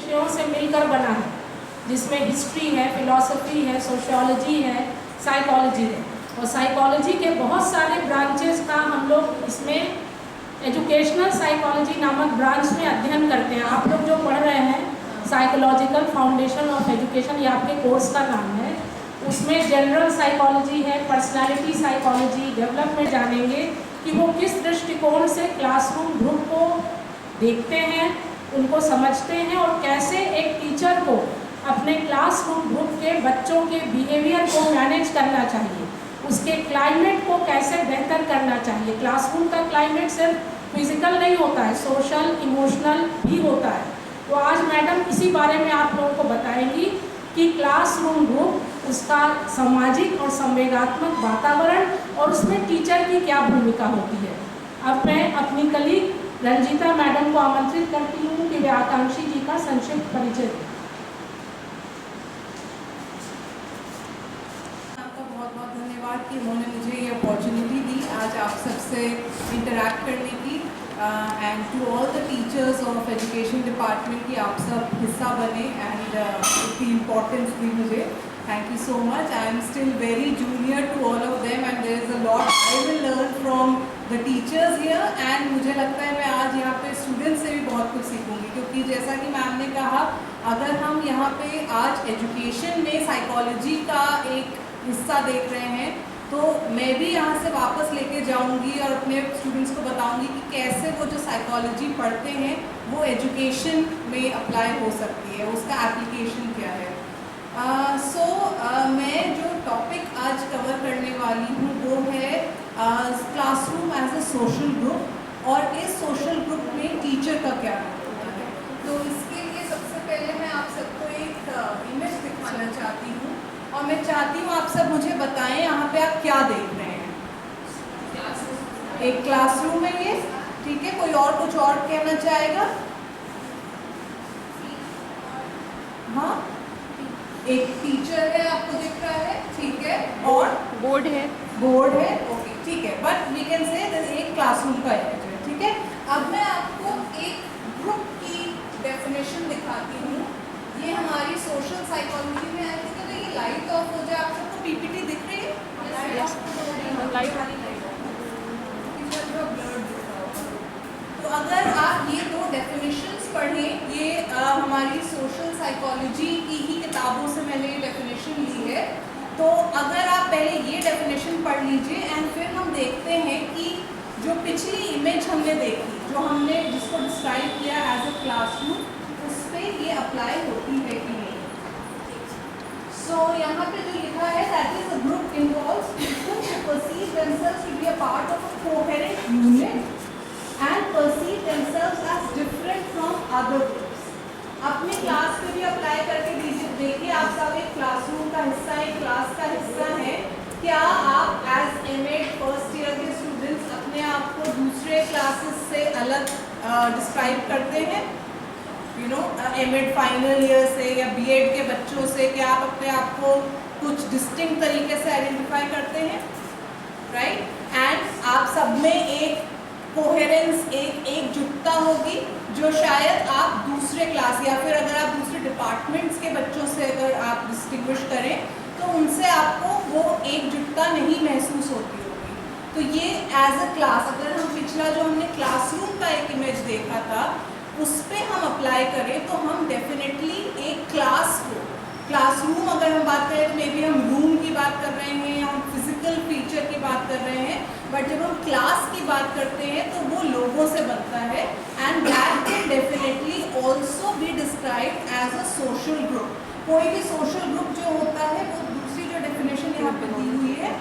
विषयों से मिलकर बना है, जिसमें हिस्ट्री है, फिलॉसफी है, सोशियोलॉजी है, साइकोलॉजी है। और साइकोलॉजी के बहुत सारे ब्रांचेस का हम लोग इसमें एजुकेशनल साइकोलॉजी नामक ब्रांच में अध्ययन करते हैं। आप लोग जो पढ़ रहे हैं साइकोलॉजिकल फाउंडेशन ऑफ एजुकेशन, ये आपके कोर्स का नाम है। उसमें जनरल साइकोलॉजी है, पर्सनालिटी साइकोलॉजी, डेवलपमेंट जानेंगे कि वो किस दृष्टिकोण से क्लासरूम ग्रुप को देखते हैं, उनको समझते हैं और कैसे एक टीचर को अपने क्लासरूम ग्रुप के बच्चों के बिहेवियर को मैनेज करना चाहिए, उसके क्लाइमेट को कैसे बेहतर करना चाहिए। क्लासरूम का क्लाइमेट सिर्फ फिजिकल नहीं होता है, सोशल इमोशनल भी होता है। तो आज मैडम इसी बारे में आप लोगों को बताएंगी कि क्लासरूम ग्रुप, उसका सामाजिक और संवेगात्मक वातावरण और उसमें टीचर की क्या भूमिका होती है। अब मैं अपनी कलीग रंजीता मैडम को आमंत्रित करती हूँ कि वे आकांक्षी जी का संक्षिप्त परिचय दें। आपका बहुत बहुत धन्यवाद कि उन्होंने मुझे ये अपॉर्चुनिटी दी आज आप सबसे इंटरैक्ट करने की, and to all the teachers of education department की आप सब हिस्सा बने एंड इतनी इम्पोर्टेंस दी मुझे। Thank you so much. I am still very junior to all of them and there is a lot I will learn from the teachers here, and मुझे लगता है मैं आज यहाँ पे स्टूडेंट्स से भी बहुत कुछ सीखूंगी, क्योंकि जैसा कि मैम ने कहा, अगर हम यहाँ पे आज एजुकेशन में साइकोलॉजी का एक हिस्सा देख रहे हैं तो मैं भी यहाँ से वापस लेके जाऊँगी और अपने स्टूडेंट्स को बताऊँगी कि कैसे वो जो साइकोलॉजी पढ़ते हैं वो एजुकेशन में अप्लाई हो सकती है, उसका एप्लीकेशन क्या है। मैं जो टॉपिक आज कवर करने वाली हूँ वो है classroom as a social group, और इस सोशल ग्रुप में टीचर का क्या रोल होता है। तो इसके लिए सबसे पहले मैं आप सबको एक इमेज दिखाना चाहती हूँ और मैं चाहती हूँ आप सब मुझे बताएं यहाँ पे आप क्या देख रहे हैं। एक क्लासरूम है ये, ठीक है। कोई और कुछ और कहना चाहेगा? हाँ, एक टीचर है आपको दिख रहा है, ठीक है, और बोर्ड है, ओके, ठीक है। But we can say this एक क्लासरूम का इमेज है, ठीक है। अब मैं आपको एक ग्रुप की डेफिनेशन दिखाती हूँ। ये हमारी सोशल साइकोलॉजी में आती है। तो ये लाइट ऑफ हो जाए, आप सबको पीपीटी दिख रही है? तो अगर आप ये दो डेफिनेशंस पढ़ें, ये हमारी सोशल साइकोलॉजी की ही किताबों से मैंने ये डेफिनेशन ली है। तो अगर आप पहले ये डेफिनेशन पढ़ लीजिए एंड फिर हम देखते हैं कि जो पिछली इमेज हमने देखी, जो हमने जिसको डिस्क्राइब किया एज अ क्लासरूम, उस पर ये अप्लाई होती है कि नहीं। सो यहाँ पे जो लिखा है, that is a group involves people who perceive themselves to be a part of a coherent unit and perceive themselves as different from other groups। अपने क्लास पे भी अप्लाई करके देखिए, आप सब एक क्लासरूम का हिस्सा है, क्लास का हिस्सा है। क्या आप एज एमएड फर्स्ट ईयर के स्टूडेंट्स अपने आप को दूसरे क्लासेस से अलग डिस्क्राइब करते हैं? You know, MEd final year से या बीएड के बच्चों से क्या आप अपने आप को कुछ डिस्टिंक्ट तरीके से आइडेंटिफाई करते हैं? राइट। एंड आप सब में एक कोहेरेंस, एक एकजुटता होगी जो शायद आप दूसरे क्लास या फिर अगर आप दूसरे डिपार्टमेंट्स के बच्चों से अगर आप डिस्टिंग्विश करें तो उनसे आपको वो एकजुटता नहीं महसूस होती होगी। तो ये एज अ क्लास, अगर हम पिछला जो हमने क्लासरूम का एक इमेज देखा था उस पर हम अप्लाई करें तो हम डेफिनेटली एक क्लास को, क्लासरूम अगर हम बात करें तो मे बी हम रूम की बात कर रहे हैं या हम फिजिकल फीचर की बात कर रहे हैं, बट जब हम क्लास की बात करते हैं तो वो लोगों से बनता है and that can definitely also be described as a social group. कोई भी सोशल ग्रुप जो होता है वो दूसरी जो डेफिनेशन यहाँ पे दी हुई है,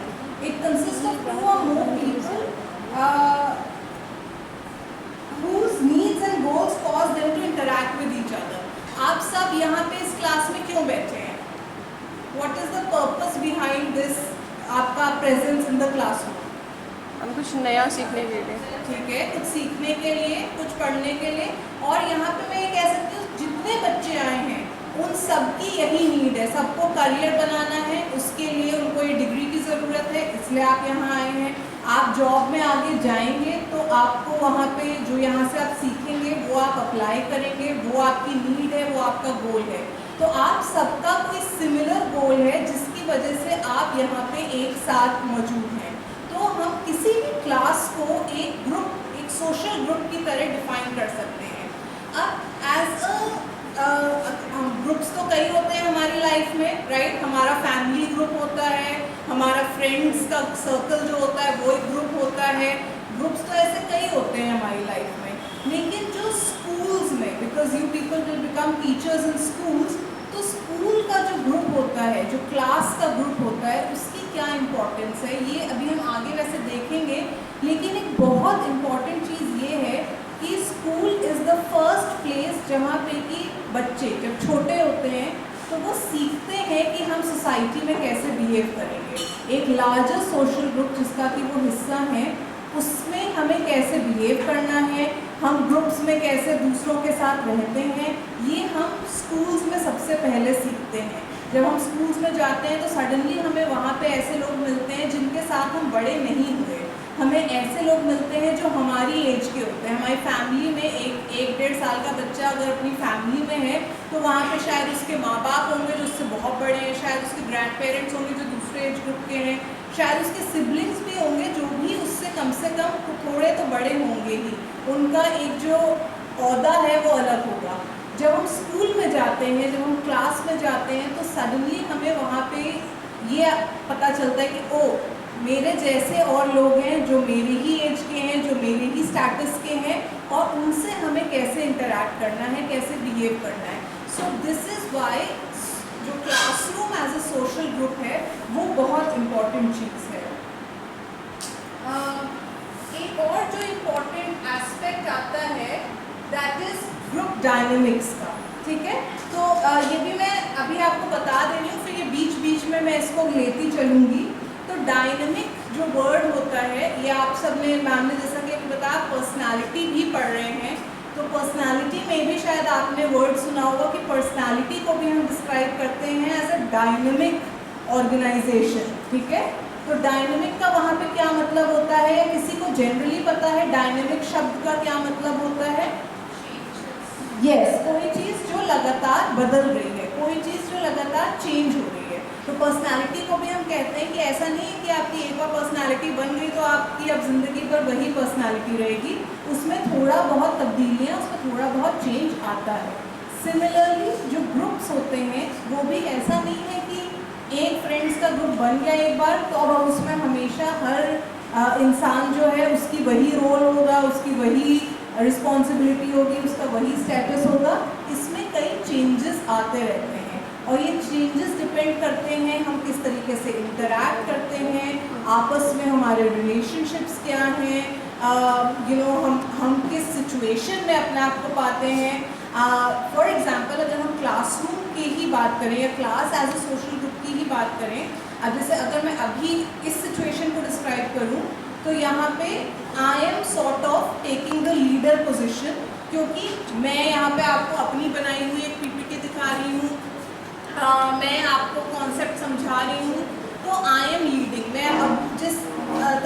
it consist of 2 or more people whose needs and goals cause them to interact with each other। आप सब यहाँ पे इस क्लास में क्यों बैठे हैं? What is the purpose behind this आपका presence in the classroom? हम कुछ नया सीखने के लिए, ठीक है, कुछ सीखने के लिए, कुछ पढ़ने के लिए। और यहाँ पे मैं ये कह सकती हूँ जितने बच्चे आए हैं उन सबकी यही नीड है, सबको करियर बनाना है, उसके लिए उनको ये डिग्री की ज़रूरत है, इसलिए आप यहाँ आए हैं। आप जॉब में आगे जाएंगे तो आपको वहाँ पे जो यहाँ से आप सीखेंगे वो आप अप्लाई करेंगे, वो आपकी नीड है, वो आपका गोल है। तो आप सबका कोई सिमिलर गोल है जिसकी वजह से आप यहाँ पे एक साथ मौजूद हैं। तो हम किसी भी क्लास को एक ग्रुप, एक सोशल ग्रुप की तरह डिफाइन कर सकते हैं। अब एज ग्रुप्स तो कई होते हैं हमारी लाइफ में, राइट। हमारा फैमिली ग्रुप होता है, हमारा फ्रेंड्स का सर्कल जो होता है वो एक ग्रुप होता है। ग्रुप्स तो ऐसे कई होते हैं हमारी लाइफ में, लेकिन जो स्कूल्स में, because you people will become teachers in schools, तो स्कूल का जो ग्रुप होता है, जो क्लास का ग्रुप होता है, उसकी क्या इम्पोर्टेंस है ये अभी हम आगे वैसे देखेंगे। लेकिन एक बहुत इम्पॉर्टेंट चीज़ ये है कि school is the first place जहाँ पे कि बच्चे जब छोटे होते हैं तो वो सीखते हैं कि हम सोसाइटी में कैसे बिहेव करेंगे। एक लार्जर सोशल ग्रुप जिसका कि वो हिस्सा है, उसमें हमें कैसे बिहेव करना है, हम ग्रुप्स में कैसे दूसरों के साथ रहते हैं, ये हम स्कूल्स में सबसे पहले सीखते हैं। जब हम स्कूल्स में जाते हैं तो सडनली हमें वहाँ पे ऐसे लोग मिलते हैं जिनके साथ हम बड़े नहीं हुए। हमें ऐसे लोग मिलते हैं जो हमारी एज के होते हैं। हमारी फैमिली में एक 1-1.5 साल का बच्चा अगर अपनी फैमिली में है तो वहाँ पे शायद उसके माँ बाप होंगे जो उससे बहुत बड़े हैं, शायद उसके ग्रैंड पेरेंट्स होंगे जो दूसरे एज ग्रुप के हैं, शायद उसके सिबलिंग्स भी होंगे जो भी उससे कम से कम थोड़े तो बड़े होंगे ही। उनका एक जो ओहदा है वो अलग होगा। जब हम स्कूल में जाते हैं, जब हम क्लास में जाते हैं तो सडनली हमें वहाँ पे ये पता चलता है कि ओ मेरे जैसे और लोग हैं जो मेरी ही एज के हैं, जो मेरे ही स्टेटस के हैं, और उनसे हमें कैसे इंटरैक्ट करना है, कैसे बिहेव करना है। सो दिस इज़ वाई जो classroom as a social group है वो बहुत इम्पॉर्टेंट चीज़ है। एक और जो इम्पॉर्टेंट एस्पेक्ट आता है दैट इज़ ग्रुप डायनेमिक्स का, ठीक है। तो ये भी मैं अभी आपको बता दे रही हूँ, फिर ये बीच बीच में मैं इसको लेती चलूँगी। तो डायनेमिक जो वर्ड होता है, ये आप सब ने, मैम ने जैसा कि अभी बताया, पर्सनालिटी भी पढ़ रहे हैं, तो पर्सनालिटी में भी शायद आपने वर्ड सुना होगा कि पर्सनालिटी को भी हम डिस्क्राइब करते हैं एज अ डायनेमिक ऑर्गेनाइजेशन, ठीक है। तो डायनेमिक का वहाँ पे क्या मतलब होता है, या किसी को जनरली पता है डायनेमिक शब्द का क्या मतलब होता है? यस, कोई चीज़ जो लगातार बदल रही है, कोई चीज़ जो लगातार चेंज हो रही है। तो पर्सनालिटी को भी हम कहते हैं कि ऐसा नहीं है कि आपकी एक बार पर्सनालिटी बन गई तो आपकी अब ज़िंदगी भर वही पर्सनालिटी रहेगी, उसमें थोड़ा बहुत तब्दीलियाँ, उसमें थोड़ा बहुत चेंज आता है। सिमिलरली जो ग्रुप्स होते हैं वो भी ऐसा नहीं है कि एक फ्रेंड्स का ग्रुप बन गया एक बार तो अब उसमें हमेशा हर इंसान जो है उसकी वही रोल होगा, उसकी वही रिस्पॉन्सिबिलिटी होगी, उसका वही स्टेटस होगा। इसमें कई चेंजेस आते रहते हैं और ये चेंजेस डिपेंड करते हैं हम किस तरीके से इंटरैक्ट करते हैं, आपस में हमारे रिलेशनशिप्स क्या हैं, हम किस सिचुएशन में अपने आप को पाते हैं। फॉर एग्जांपल अगर हम क्लासरूम की ही बात करें या class as a social group की ही बात करें, अब जैसे अगर मैं अभी इस सिचुएशन को डिस्क्राइब करूं तो यहाँ पे I am sort of taking the leader position, क्योंकि मैं यहाँ पे आपको अपनी बनाई हुई एक पीपीटी दिखा रही हूँ, मैं आपको कॉन्सेप्ट समझा रही हूँ, तो आई एम लीडिंग। मैं अब जिस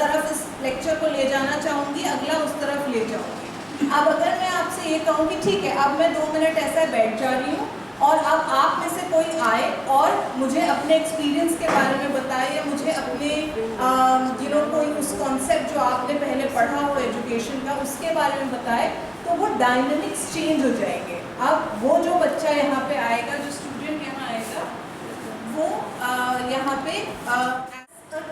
तरफ इस लेक्चर को ले जाना चाहूँगी अगला उस तरफ ले जाऊँगी। अब अगर मैं आपसे ये कहूँ कि ठीक है अब मैं 2 मिनट ऐसा बैठ जा रही हूँ और अब आप में से कोई आए और मुझे अपने एक्सपीरियंस के बारे में बताए या मुझे अपने कोई उस कॉन्सेप्ट जो आपने पहले पढ़ा हो एजुकेशन का उसके बारे में बताए, तो वो डायनेमिक्स चेंज हो जाएंगे। अब वो जो बच्चा यहाँ पे आएगा, जो स्टूडेंट यहाँ आएगा, वो यहाँ पे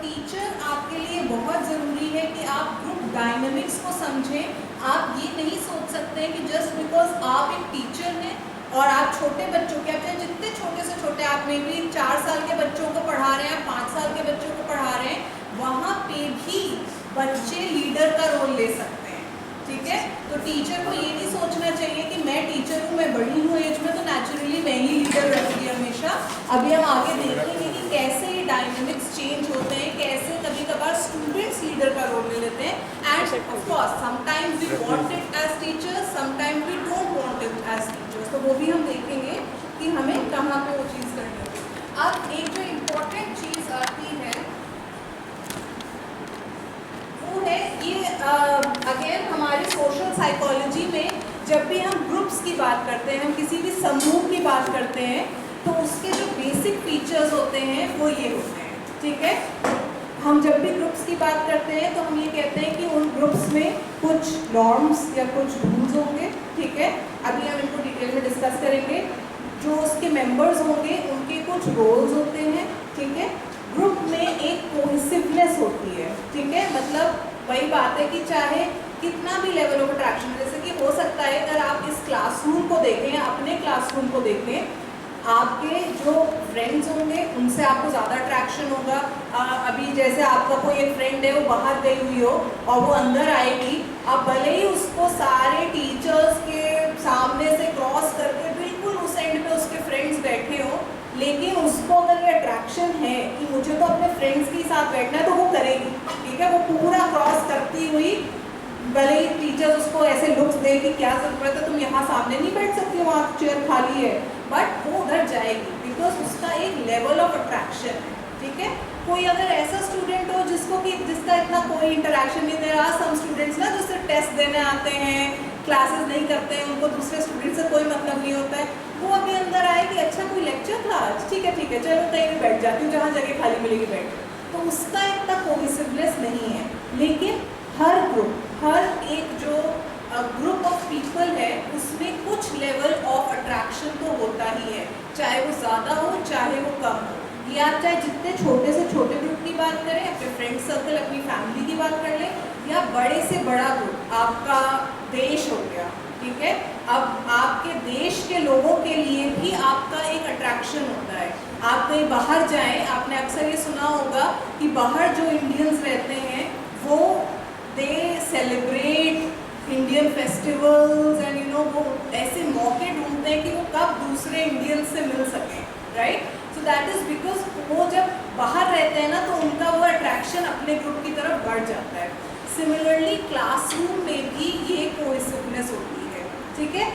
टीचर आपके लिए बहुत ज़रूरी है कि आप ग्रुप डायनेमिक्स को समझें। आप ये नहीं सोच सकते कि जस्ट बिकॉज आप एक टीचर हैं और आप छोटे बच्चों के, आप चाहे जितने छोटे से छोटे, आप में भी 4 साल के बच्चों को पढ़ा रहे हैं, 5 साल के बच्चों को पढ़ा रहे हैं, वहाँ पे भी बच्चे लीडर का रोल ले सकते हैं, ठीक है। तो टीचर को ये नहीं सोचना चाहिए कि मैं टीचर हूँ, मैं बड़ी हूँ एज में, तो नेचुरली मैं ही लीडर रहूँगी हमेशा। अभी हम आगे देखेंगे कि कैसे ये डायनेमिक्स चेंज होते हैं, कैसे कभी कभार स्टूडेंट्स लीडर का रोल ले लेते हैं, and of course sometimes we want it as teachers, sometimes we don't want it as teachers. तो वो भी हम देखेंगे कि हमें कहाँ पे वो चीज़ करनी होगी। अब एक जो इम्पोर्टेंट चीज़ आती है वो है ये अगेन साइकोलॉजी में जब भी हम ग्रुप्स की बात करते हैं, हम किसी भी समूह की बात करते हैं, तो उसके जो बेसिक फीचर्स होते हैं वो ये होते हैं, ठीक है। हम जब भी ग्रुप्स की बात करते हैं तो हम ये कहते हैं कि उन ग्रुप्स में कुछ नॉर्म्स या कुछ रूल्स होंगे, ठीक है। अभी हम इनको डिटेल में डिस्कस करेंगे। जो उसके मेंबर्स होंगे उनके कुछ रोल्स होते हैं, ठीक है। ग्रुप में एक कोहेसिवनेस होती है, ठीक है। मतलब वही बात है कि चाहे कितना भी लेवल ऑफ अट्रैक्शन, जैसे कि हो सकता है अगर आप इस क्लासरूम को देखें, अपने क्लासरूम को देखें, आपके जो फ्रेंड्स होंगे उनसे आपको ज़्यादा अट्रैक्शन होगा। अभी जैसे आपका कोई एक फ्रेंड है, वो बाहर गई हुई हो और वो अंदर आएगी, आप भले ही उसको सारे टीचर्स के सामने से क्रॉस करके बिल्कुल उस एंड पे उसके फ्रेंड्स बैठे हो, लेकिन उसको अगर ये अट्रैक्शन है कि मुझे तो अपने फ्रेंड्स के साथ बैठना है, तो वो करेगी, ठीक है। वो पूरा क्रॉस करती हुई, भले ही टीचर्स उसको ऐसे लुक्स दे कि क्या जरूरत है, तुम यहाँ सामने नहीं बैठ सकती, वहाँ चेयर खाली है, बट वो उधर जाएगी बिकॉज उसका एक लेवल ऑफ अट्रैक्शन है, ठीक है। कोई अगर ऐसा स्टूडेंट हो जिसका इतना कोई इंटरेक्शन नहीं दे रहा, सम स्टूडेंट्स ना जो सिर्फ टेस्ट देने आते हैं, क्लासेस नहीं करते हैं, उनको दूसरे स्टूडेंट से कोई मतलब नहीं होता है, वो अभी अंदर आए कि अच्छा कोई लेक्चर क्लास, ठीक है चलो कहीं भी बैठ जाती हूँ, जहाँ जगह खाली मिलेगी बैठ, तो उसका इतना कोहेसिवनेस नहीं है। लेकिन हर ग्रुप, हर एक जो ग्रुप ऑफ पीपल है, उसमें कुछ लेवल ऑफ अट्रैक्शन तो होता ही है, चाहे वो ज़्यादा हो चाहे वो कम हो। ये आप चाहे जितने छोटे से छोटे ग्रुप की बात करें, अपने फ्रेंड सर्कल, अपनी फैमिली की बात कर लें, या बड़े से बड़ा ग्रुप, आपका देश हो गया, ठीक है। अब आपके देश के लोगों के लिए भी आपका एक अट्रैक्शन होता है। आप कहीं बाहर जाएं, आपने अक्सर ये सुना होगा कि बाहर जो इंडियंस रहते हैं वो दे सेलिब्रेट इंडियन फेस्टिवल्स एंड वो ऐसे मौके ढूंढते हैं कि वो कब दूसरे इंडियंस से मिल सकें, right. So that is because वो जब बाहर रहते हैं ना, तो उनका वो अट्रैक्शन अपने ग्रुप की तरफ बढ़ जाता है। सिमिलरली क्लासरूम में भी ये कोहेसिवनेस होती है, ठीक है।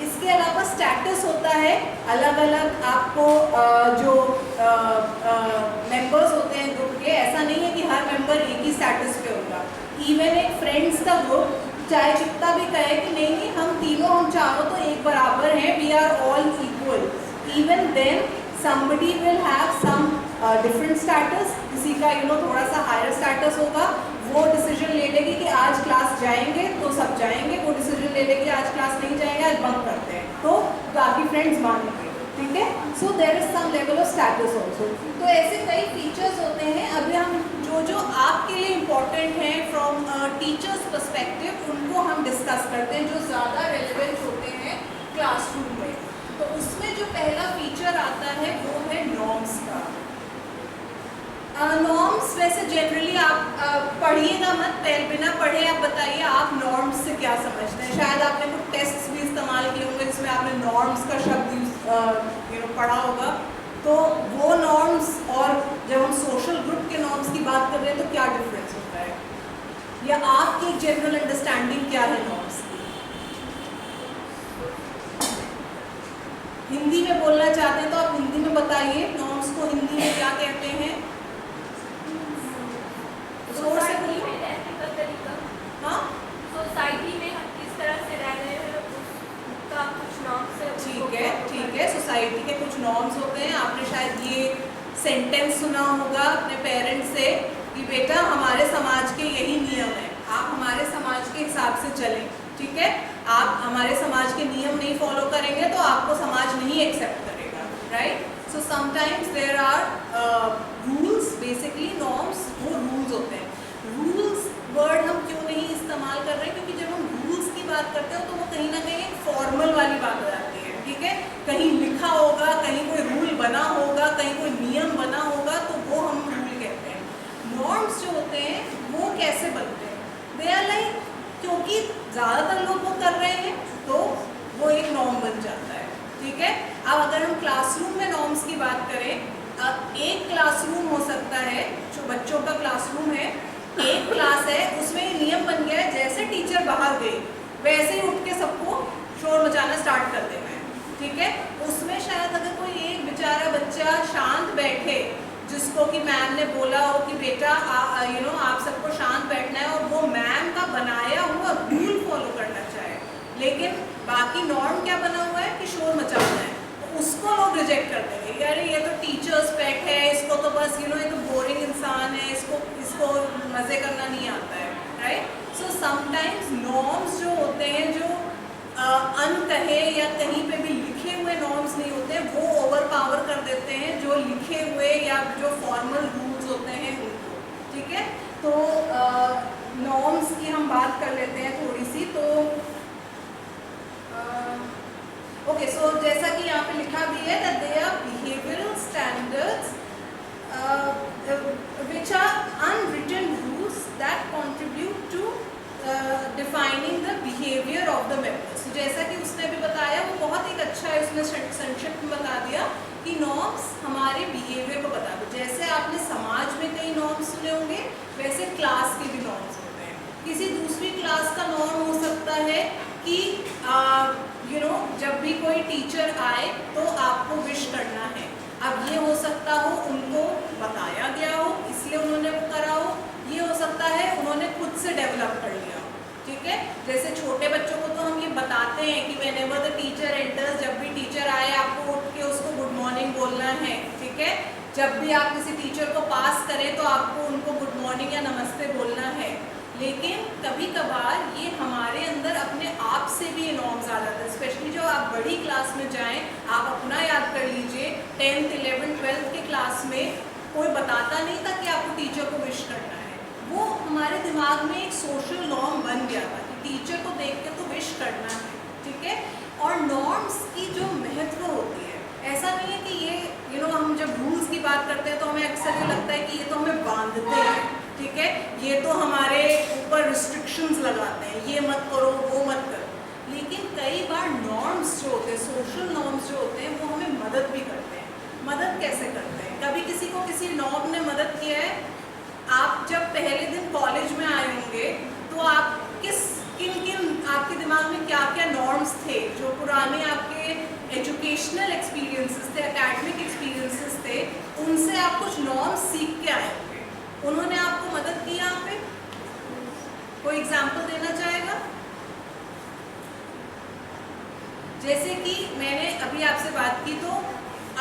इसके अलावा स्टेटस होता है, अलग अलग आपको जो मेंबर्स होते हैं ग्रुप के, ऐसा नहीं है कि हर मेंबर एक ही स्टेटस पे होगा। इवन एक फ्रेंड्स का ग्रुप चाहे कितना भी कहे कि नहीं हम चारों तो एक बराबर हैं, we are all equal, even then somebody will have some different status, किसी का थोड़ा सा हायर स्टेटस होगा, वो डिसीजन ले लेगी कि आज क्लास जाएंगे तो सब जाएंगे, वो डिसीजन ले लेगी आज क्लास नहीं जाएंगे, आज बंक करते हैं, तो बाकी फ्रेंड्स मानेंगे, ठीक है। So there is some level of status also. तो ऐसे कई फीचर्स होते हैं। अभी हम जो आपके लिए इम्पोर्टेंट हैं फ्रॉम टीचर्स पर्सपेक्टिव, उनको हम डिस्कस करते हैं, जो ज़्यादा रेलिवेंट होते हैं क्लासरूम में। तो उसमें जो पहला फीचर आता है वो है नॉर्म्स का। नॉर्म्स वैसे जनरली आप पढ़िएगा मत, बिना पढ़े आप बताइए आप नॉर्म्स से क्या समझते हैं। शायद आपने कुछ टेस्ट्स भी इस्तेमाल किए होंगे जिसमें आपने नॉर्म्स का शब्द पढ़ा होगा। तो वो नॉर्म्स और जब हम सोशल ग्रुप के नॉर्म्स की बात कर रहे हैं तो क्या डिफरेंस होता है, या आपकी जनरल अंडरस्टैंडिंग क्या है नॉर्म्स की। हिंदी में बोलना चाहते हैं तो आप हिंदी में बताइए, नॉर्म्स को हिंदी में क्या कहते हैं। सोसाइटी में रहने का तरीका, हाँ, सोसाइटी में हम किस तरह से रह रहे हैं उसका कुछ नॉर्म्स है। ठीक है। सोसाइटी के कुछ नॉर्म्स होते हैं। आपने शायद ये सेंटेंस सुना होगा अपने पेरेंट्स से कि बेटा हमारे समाज के यही नियम है, आप हमारे समाज के हिसाब से चलें, ठीक है। आप हमारे समाज के नियम नहीं फॉलो करेंगे तो आपको समाज नहीं एक्सेप्ट करेगा, right. So sometimes there are rules, basically norms वो रूल्स होते हैं। रूल्स वर्ड हम क्यों नहीं इस्तेमाल कर रहे हैं, क्योंकि जब हम रूल्स की बात करते हैं तो वो कहीं ना कहीं फॉर्मल वाली बात हो जाती है, ठीक है। कहीं लिखा होगा, कहीं कोई रूल बना होगा, कहीं कोई नियम बना होगा, तो वो हम रूल कहते हैं। नॉर्म्स जो होते हैं वो कैसे बनते हैं, दे आर लाइक, क्योंकि ज़्यादातर लोग वो कर रहे हैं तो वो एक नॉर्म बन जाता है, ठीक है। अब अगर हम क्लासरूम में नॉर्म्स की बात करें, एक क्लासरूम हो सकता है जो बच्चों का क्लासरूम है, एक क्लास है, उसमें ये नियम बन गया है जैसे टीचर बाहर गई वैसे ही उठ के सबको शोर मचाना स्टार्ट कर देना है, ठीक है। उसमें शायद अगर कोई एक बेचारा बच्चा शांत बैठे, जिसको कि मैम ने बोला हो कि बेटा आप सबको शांत बैठना है, और वो मैम का बनाया हुआ रूल फॉलो करना चाहिए, बाकी नॉर्म क्या बना हुआ है कि शोर मचाना है, तो उसको लोग रिजेक्ट करते हैं, यार ये तो टीचर्स पेट है, इसको तो बस ये तो बोरिंग इंसान है, इसको मज़े करना नहीं आता है, राइट। सो समटाइम्स नॉर्म्स जो होते हैं, जो अनकहे या कहीं पे भी लिखे हुए नॉर्म्स नहीं होते, वो ओवर पावर कर देते हैं जो लिखे हुए या जो फॉर्मल रूल्स होते हैं उनको, ठीक है। तो नॉर्म्स की हम बात कर लेते हैं थोड़ी सी। तो ओके, सो जैसा कि यहाँ पे लिखा भी है that they are behavioral standards which are unwritten rules that contribute to defining the behavior of the members। so, जैसा कि उसने भी बताया, वो बहुत एक अच्छा है, उसने संक्षिप्त में बता दिया कि नॉर्म्स हमारे बिहेवियर को बता दो। जैसे आपने समाज में कई नॉर्म्स सुने होंगे, वैसे क्लास के भी नॉर्म्स होते हैं। किसी दूसरी क्लास का नॉर्म हो सकता है कि जब भी कोई टीचर आए तो आपको विश करना है। अब ये हो सकता हो उनको बताया गया हो इसलिए उन्होंने वो करा हो, ये हो सकता है उन्होंने खुद से डेवलप कर लिया हो, ठीक है। जैसे छोटे बच्चों को तो हम ये बताते हैं कि व्हेनेवर द टीचर एंटर्स, जब भी टीचर आए आपको उठ के उसको गुड मॉर्निंग बोलना है, ठीक है। जब भी आप किसी टीचर को पास करें तो आपको उनको गुड मॉर्निंग या नमस्ते बोलना है। लेकिन कभी कभार ये हमारे अंदर अपने आप से भी ये नॉर्म्स आ जाते हैं, स्पेशली जो आप बड़ी क्लास में जाएं। आप अपना याद कर लीजिए, 10th 11th 12th के क्लास में कोई बताता नहीं था कि आपको टीचर को विश करना है। वो हमारे दिमाग में एक सोशल नॉर्म बन गया था कि टीचर को देख के तो विश करना है, ठीक है। और नॉर्म्स की जो महत्व होती है, ऐसा नहीं है कि ये हम जब रूल्स की बात करते हैं तो हमें अक्सर ये लगता है कि ये तो हमें बांधते हैं, ठीक है, ये तो हमारे ऊपर रिस्ट्रिक्शंस लगाते हैं, ये मत करो वो मत करो। लेकिन कई बार नॉर्म्स जो होते हैं, सोशल नॉर्म्स जो होते हैं, वो हमें मदद भी करते हैं। मदद कैसे करते हैं? कभी किसी को किसी नॉर्म ने मदद किया है? आप जब पहले दिन कॉलेज में आए होंगे तो आप किन आपके दिमाग में क्या क्या नॉर्म्स थे, जो पुराने आपके एजुकेशनल एक्सपीरियंसेस थे, एकेडमिक एक्सपीरियंसेस थे, उनसे आप कुछ नॉर्म्स सीख के आए होंगे। उन्होंने आपको मदद की यहाँ पे? कोई एग्जाम्पल देना चाहेगा? जैसे कि मैंने अभी आपसे बात की, तो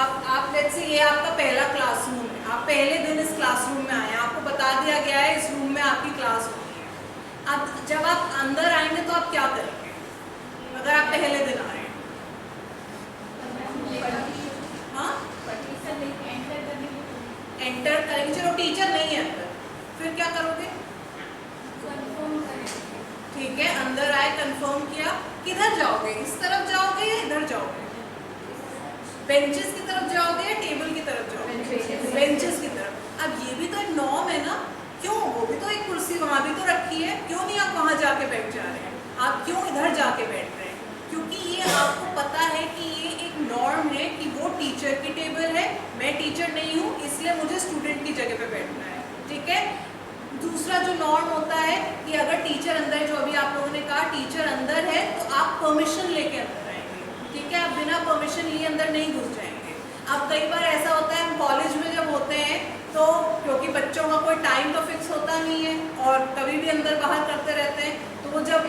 अब आप लेट्स से ये आपका पहला क्लासरूम है, आप पहले दिन इस क्लासरूम में आए, आपको बता दिया गया है इस रूम में आपकी क्लास होगी। अब जब आप अंदर आएंगे तो आप क्या करेंगे अगर आप पहले दिन आ रहे हैं? हाँ, एंटर करेंगे। चलो टीचर नहीं है अंदर, फिर क्या करोगे? ठीक है, अंदर आए, कंफर्म किया, किधर जाओगे? इस तरफ जाओगे या इधर जाओगे? बेंचेस की तरफ जाओगे या टेबल की तरफ जाओगे? बेंचेस की तरफ। अब ये भी तो एक नॉर्म है ना, क्यों? वो भी तो एक कुर्सी वहाँ भी तो रखी है, क्यों नहीं आप वहाँ जाके बैठ जा रहे हैं? आप क्यों इधर जाके बैठ रहे हैं? क्योंकि ये आपको पता है कि ये एक नॉर्म है कि वो टीचर की टेबल है, मैं टीचर नहीं हूँ, इसलिए मुझे स्टूडेंट की जगह पे बैठना है, ठीक है। दूसरा जो नॉर्म होता है कि अगर टीचर अंदर है, जो अभी आप लोगों ने कहा टीचर अंदर है, तो आप परमिशन लेके अंदर आएंगे, ठीक है। आप बिना परमिशन लिए अंदर नहीं घुस जाएंगे। अब कई बार ऐसा होता है, हम कॉलेज में जब होते हैं तो क्योंकि बच्चों का कोई टाइम तो फिक्स होता नहीं है और कभी भी अंदर बाहर करते रहते हैं, तो वो जब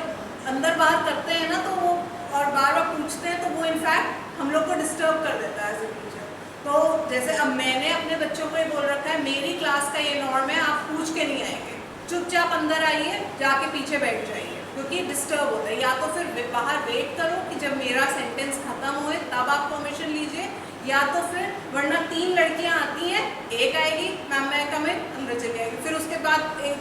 अंदर बाहर करते हैं ना, तो वो और बार बार पूछते हैं, तो वो इनफैक्ट हम लोग को डिस्टर्ब कर देता है एज ए टीचर। तो जैसे अब मैंने अपने बच्चों को ये बोल रखा है, मेरी क्लास का ये नॉर्म है, आप पूछ के नहीं आएंगे, चुपचाप अंदर आइए, जाके पीछे बैठ जाइए, क्योंकि डिस्टर्ब होता है। या तो फिर बाहर वेट करो कि जब मेरा सेंटेंस खत्म होए तब आप परमिशन लीजिए, या तो फिर वरना 3 लड़कियां आती हैं, एक आएगी मैम मैं कम इन, अंदर चली आएगी, फिर उसके बाद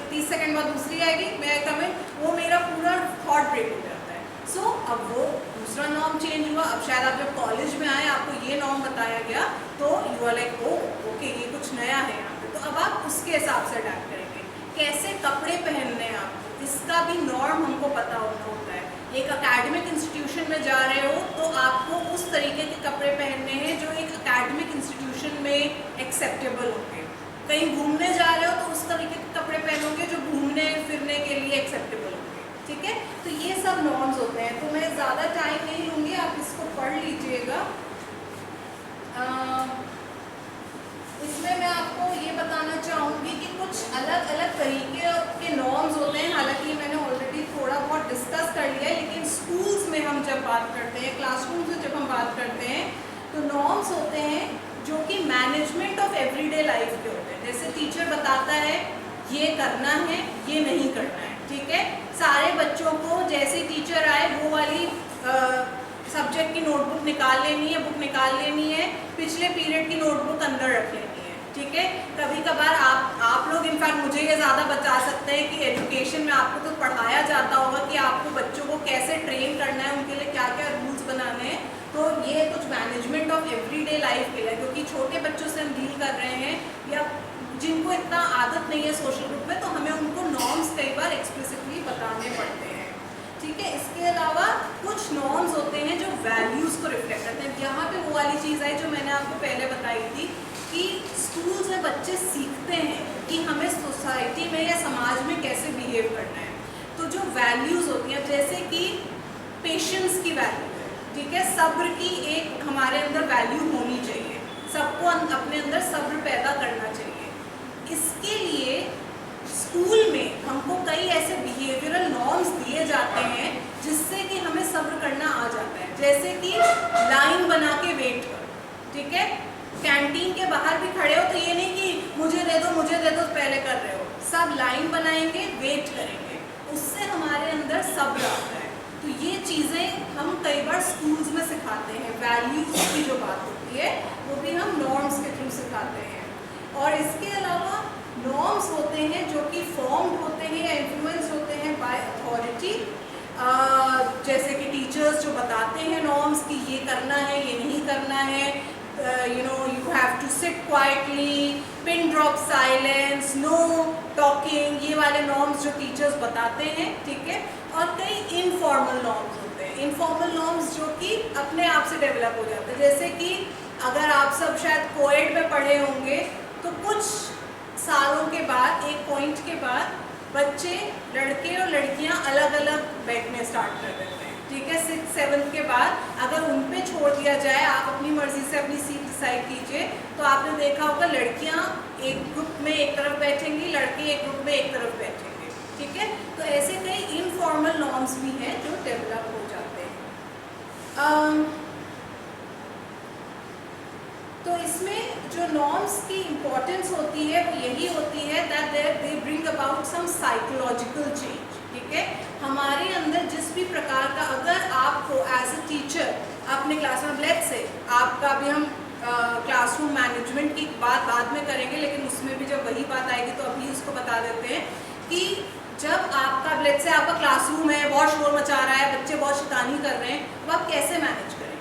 30 सेकंड बाद दूसरी आएगी मैं कम इन, वो मेरा पूरा थॉट ब्रेक हो जाता है। सो अब वो दूसरा नॉर्म चेंज हुआ। अब शायद आप जब कॉलेज में आए आपको ये नॉर्म बताया गया, तो you are like oh okay ये कुछ नया है यहाँ पे, तो अब आप उसके हिसाब से अडैप्ट करेंगे। कैसे कपड़े पहनने हैं आपको, इसका भी नॉर्म हमको पता होता है। एक एकेडमिक इंस्टीट्यूशन में जा रहे हो तो आपको उस तरीके के कपड़े पहनने हैं जो एक एकेडमिक इंस्टीट्यूशन में एक्सेप्टेबल होंगे। कहीं घूमने जा रहे हो तो उस तरीके के कपड़े पहनोगे जो घूमने फिरने के लिए एक्सेप्टेबल होंगे, ठीक है। तो ये सब नॉर्म्स होते हैं। तो मैं ज़्यादा टाइम नहीं लूँगी, आप इसको पढ़ लीजिएगा। इसमें मैं आपको ये बताना चाहूँगी कि कुछ अलग अलग तरीके के नॉर्म्स होते हैं। हालांकि मैंने ऑलरेडी थोड़ा बहुत डिस्कस कर लिया है, लेकिन स्कूल्स में हम जब बात करते हैं, क्लासरूम से जब हम बात करते हैं, तो नॉर्म्स होते हैं जो कि मैनेजमेंट ऑफ एवरीडे लाइफ के होते हैं। जैसे टीचर बताता है ये करना है, ये नहीं करना है, ठीक है। सारे बच्चों को जैसे टीचर आए वो वाली सब्जेक्ट की नोटबुक निकाल लेनी है, बुक निकाल लेनी है, पिछले पीरियड की नोटबुक अंदर रख लेनी है, ठीक है। कभी कभार आप लोग इनफैक्ट मुझे ये ज़्यादा बता सकते हैं कि एजुकेशन में आपको तो पढ़ाया जाता होगा कि आपको बच्चों को कैसे ट्रेन करना है, उनके लिए क्या क्या रूल्स बनाने हैं। तो ये कुछ मैनेजमेंट ऑफ एवरीडे लाइफ के लिए, क्योंकि छोटे बच्चों से हम डील कर रहे हैं या जिनको इतना आदत नहीं है सोशल ग्रुप में, तो हमें उनको नॉर्म्स कई बार एक्सप्लिसिटली बताने पड़ते हैं, ठीक है। इसके अलावा कुछ नॉर्म्स होते हैं जो वैल्यूज़ को रिफ्लेक्ट करते हैं। यहाँ पे वो वाली चीज़ है जो मैंने आपको पहले बताई थी कि स्कूल्स में बच्चे सीखते हैं कि हमें सोसाइटी में या समाज में कैसे बिहेव करना है। तो जो वैल्यूज़ होती हैं, जैसे कि पेशेंस की वैल्यू है, ठीक है, सब्र की एक हमारे अंदर वैल्यू होनी चाहिए, सबको अपने अंदर सब्र पैदा करना चाहिए। इसके लिए स्कूल में हमको कई ऐसे बिहेवियरल नॉर्म्स दिए जाते हैं जिससे कि हमें सब्र करना आ जाता है। जैसे कि लाइन बना के वेट करो, ठीक है। कैंटीन के बाहर भी खड़े हो तो ये नहीं कि मुझे दे दो पहले कर रहे हो, सब लाइन बनाएंगे, वेट करेंगे, उससे हमारे अंदर सब्र आता है। तो ये चीज़ें हम कई बार स्कूल्स में सिखाते हैं। वैल्यूज़ की जो बात होती है वो भी हम नॉर्म्स के थ्रू सिखाते हैं। और इसके अलावा नॉर्म्स होते हैं जो कि फॉर्म्ड होते हैं या इन्फ्लुएंस होते हैं बाय अथॉरिटी, जैसे कि टीचर्स जो बताते हैं नॉर्म्स कि ये करना है, ये नहीं करना है, you have to sit quietly, pin drop silence, no talking, ये वाले नॉर्म्स जो टीचर्स बताते हैं, ठीक है। और कई इनफॉर्मल नॉर्म्स होते हैं, इनफॉर्मल नॉर्म्स जो कि अपने आप से डेवलप हो जाते हैं। जैसे कि अगर आप सब शायद कोएड में पढ़े होंगे तो कुछ सालों के बाद, एक पॉइंट के बाद बच्चे, लड़के और लड़कियां अलग अलग बैठने स्टार्ट कर देते हैं, ठीक है। 6th 7th के बाद अगर उन पे छोड़ दिया जाए, आप अपनी मर्जी से अपनी सीट डिसाइड कीजिए, तो आपने देखा होगा लड़कियां एक ग्रुप में एक तरफ बैठेंगी, लड़के एक ग्रुप में एक तरफ बैठेंगे, ठीक है। तो ऐसे कई इनफॉर्मल नॉर्म्स भी हैं जो डेवलप हो जाते हैं। तो इसमें जो नॉर्म्स की इम्पोर्टेंस होती है वो यही होती है that they bring about some psychological change, ठीक है। हमारे अंदर जिस भी प्रकार का, अगर आपको एज अ टीचर अपने क्लास में, लेट्स से आपका भी हम क्लासरूम मैनेजमेंट की बात बाद में करेंगे, लेकिन उसमें भी जब वही बात आएगी तो अभी उसको बता देते हैं कि जब आपका, लेट्स से आपका क्लासरूम है, बहुत शोर मचा रहा है, बच्चे बहुत शैतानी कर रहे हैं, तो आप कैसे मैनेज करेंगे?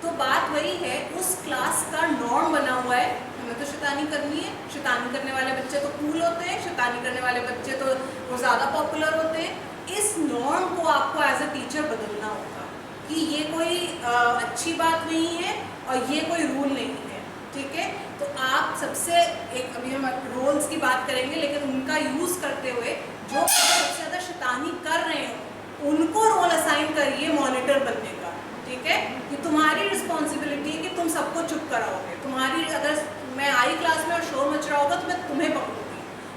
तो बात वही है, उस क्लास का नॉर्म बना हुआ है, हमें तो शैतानी करनी है, शैतानी करने वाले बच्चे तो कूल होते हैं, शैतानी करने वाले बच्चे तो वो ज़्यादा पॉपुलर होते हैं। इस नॉर्म को आपको एज अ टीचर बदलना होगा कि ये कोई अच्छी बात नहीं है और ये कोई रूल नहीं है, ठीक है। तो आप सबसे एक, अभी हम रोल्स की बात करेंगे, लेकिन उनका यूज़ करते हुए जो सबसे ज़्यादा शैतानी कर रहे हो उनको रोल असाइन करिए मॉनिटर बनने का, ठीक है। कि तुम्हारी रिस्पॉन्सिबिलिटी है कि तुम सबको चुप कराओगे, तुम्हारी, अगर मैं आई क्लास में और शोर मच रहा होगा तो मैं तुम्हें पकड़ूंगी।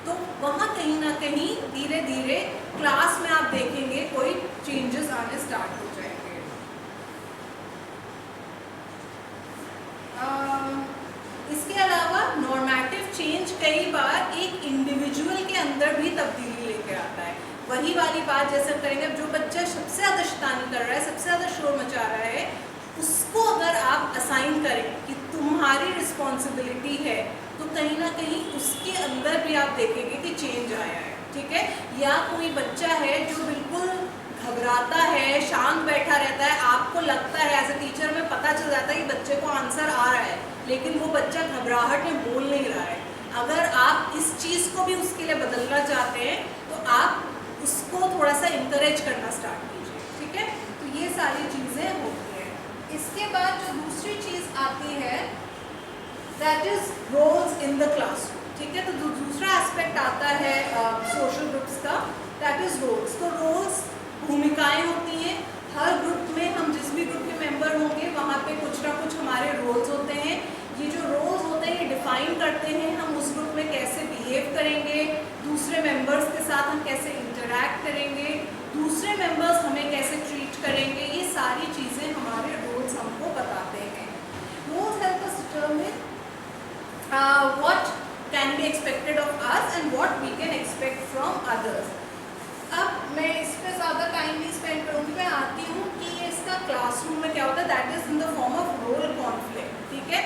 तो वहाँ कहीं ना कहीं धीरे धीरे क्लास में आप देखेंगे कोई चेंजेस आने स्टार्ट हो जाएंगे। इसके अलावा नॉर्मेटिव चेंज कई बार एक इंडिविजुअल के अंदर भी तब्दीली लेके आता है। वही वाली बात जैसे हम करेंगे, जो बच्चा सबसे ज़्यादा शैतानी कर रहा है, सबसे ज़्यादा शोर मचा रहा है, उसको अगर आप असाइन करें कि तुम्हारी रिस्पॉन्सिबिलिटी है, तो कहीं ना कहीं उसके अंदर भी आप देखेंगे कि चेंज आया है, ठीक है। या कोई बच्चा है जो बिल्कुल घबराता है, शांत बैठा रहता है, आपको लगता है एज ए टीचर में पता चल जाता है कि बच्चे को आंसर आ रहा है, लेकिन वो बच्चा घबराहट में बोल नहीं रहा है। अगर आप इस चीज़ को भी उसके लिए बदलना चाहते हैं तो आप उसको थोड़ा सा इंकरेज करना स्टार्ट कीजिए, ठीक है। तो ये सारी चीज़ें होती हैं। इसके बाद जो दूसरी चीज़ आती है that is roles in the classroom, ठीक है। तो दूसरा एस्पेक्ट आता है सोशल ग्रुप्स का, दैट इज़ रोल्स। तो रोल्स भूमिकाएं होती हैं। हर ग्रुप में, हम जिस भी ग्रुप के मेंबर होंगे वहाँ पे कुछ ना कुछ हमारे रोल्स होते हैं। ये जो रोल्स होते हैं ये डिफाइन करते हैं हम उस ग्रुप में कैसे बिहेव करेंगे, दूसरे मेंबर्स के साथ हम कैसे इंटरैक्ट करेंगे, दूसरे मेंबर्स हमें कैसे ट्रीट करेंगे, ये expected of us and what we can expect from others. अब मैं इस पर ज़्यादा टाइम नहीं स्पेंड करूँगी, मैं आती हूँ कि इसका क्लासरूम में क्या होता है, that is in the form of role conflict. ठीक है,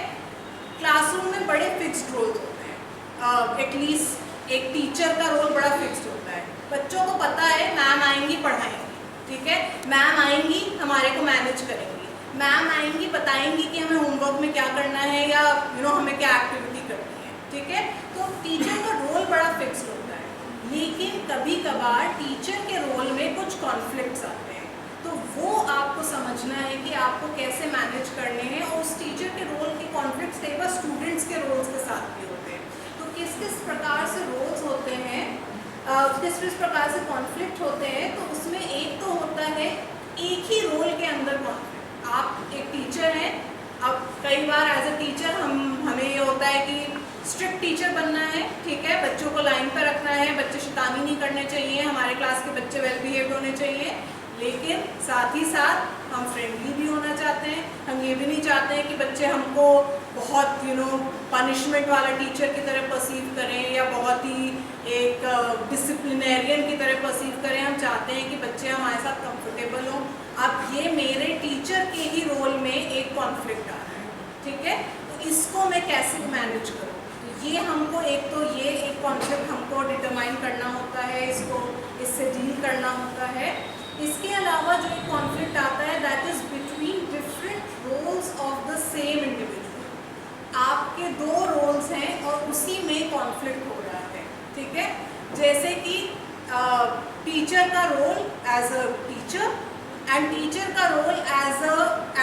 क्लासरूम में बड़े फिक्स्ड रोल्स होते हैं. एटलीस्ट एक टीचर का रोल बड़ा फिक्स्ड होता है. बच्चों को पता है मैम आएंगी पढ़ाएंगी, ठीक है, मैम आएंगी हमारे को मैनेज करेंगी, मैम आएंगी बताएंगी कि हमें होमवर्क में क्या करना है या हमें क्या एक्टिविटी करनी है. ठीक है, तो टीचर का रोल बड़ा फिक्स्ड होता है. लेकिन कभी कभार टीचर के रोल में कुछ कॉन्फ्लिक्ट्स आते हैं, तो वो आपको समझना है कि आपको कैसे मैनेज करने हैं. और उस टीचर के रोल के कॉन्फ्लिक्ट्स कई बार स्टूडेंट्स के रोल्स के साथ भी होते हैं. तो किस किस प्रकार से रोल्स होते हैं, किस किस प्रकार से कॉन्फ्लिक्ट होते हैं, तो उसमें एक तो होता है एक ही रोल के अंदर कॉन्फ्लिक्ट. आप एक टीचर हैं, अब कई बार एज अ टीचर हमें ये होता है कि स्ट्रिक्ट टीचर बनना है. ठीक है, बच्चों को लाइन पर रखना है, बच्चे शैतानी नहीं करने चाहिए, हमारे क्लास के बच्चे वेल बिहेव्ड होने चाहिए. लेकिन साथ ही साथ हम फ्रेंडली भी होना चाहते हैं. हम ये भी नहीं चाहते हैं कि बच्चे हमको बहुत पनिशमेंट वाला टीचर की तरह परसीव करें या बहुत ही एक डिसिप्लिनेरियन की तरह परसीव करें. हम चाहते हैं कि बच्चे हमारे साथ कंफर्टेबल हों. अब ये मेरे टीचर के ही रोल में एक कॉन्फ्लिक्ट आ रहा है. ठीक है, तो इसको मैं कैसे मैनेज करूँ, ये हमको एक कॉन्सेप्ट हमको डिटरमाइन करना होता है, इससे डील करना होता है. इसके अलावा जो एक कॉन्फ्लिक्ट आता है that is between different roles of the same individual. आपके दो रोल्स हैं और उसी में कॉन्फ्लिक्ट हो रहा है. ठीक है, जैसे कि टीचर का role as a teacher and teacher का रोल एज अ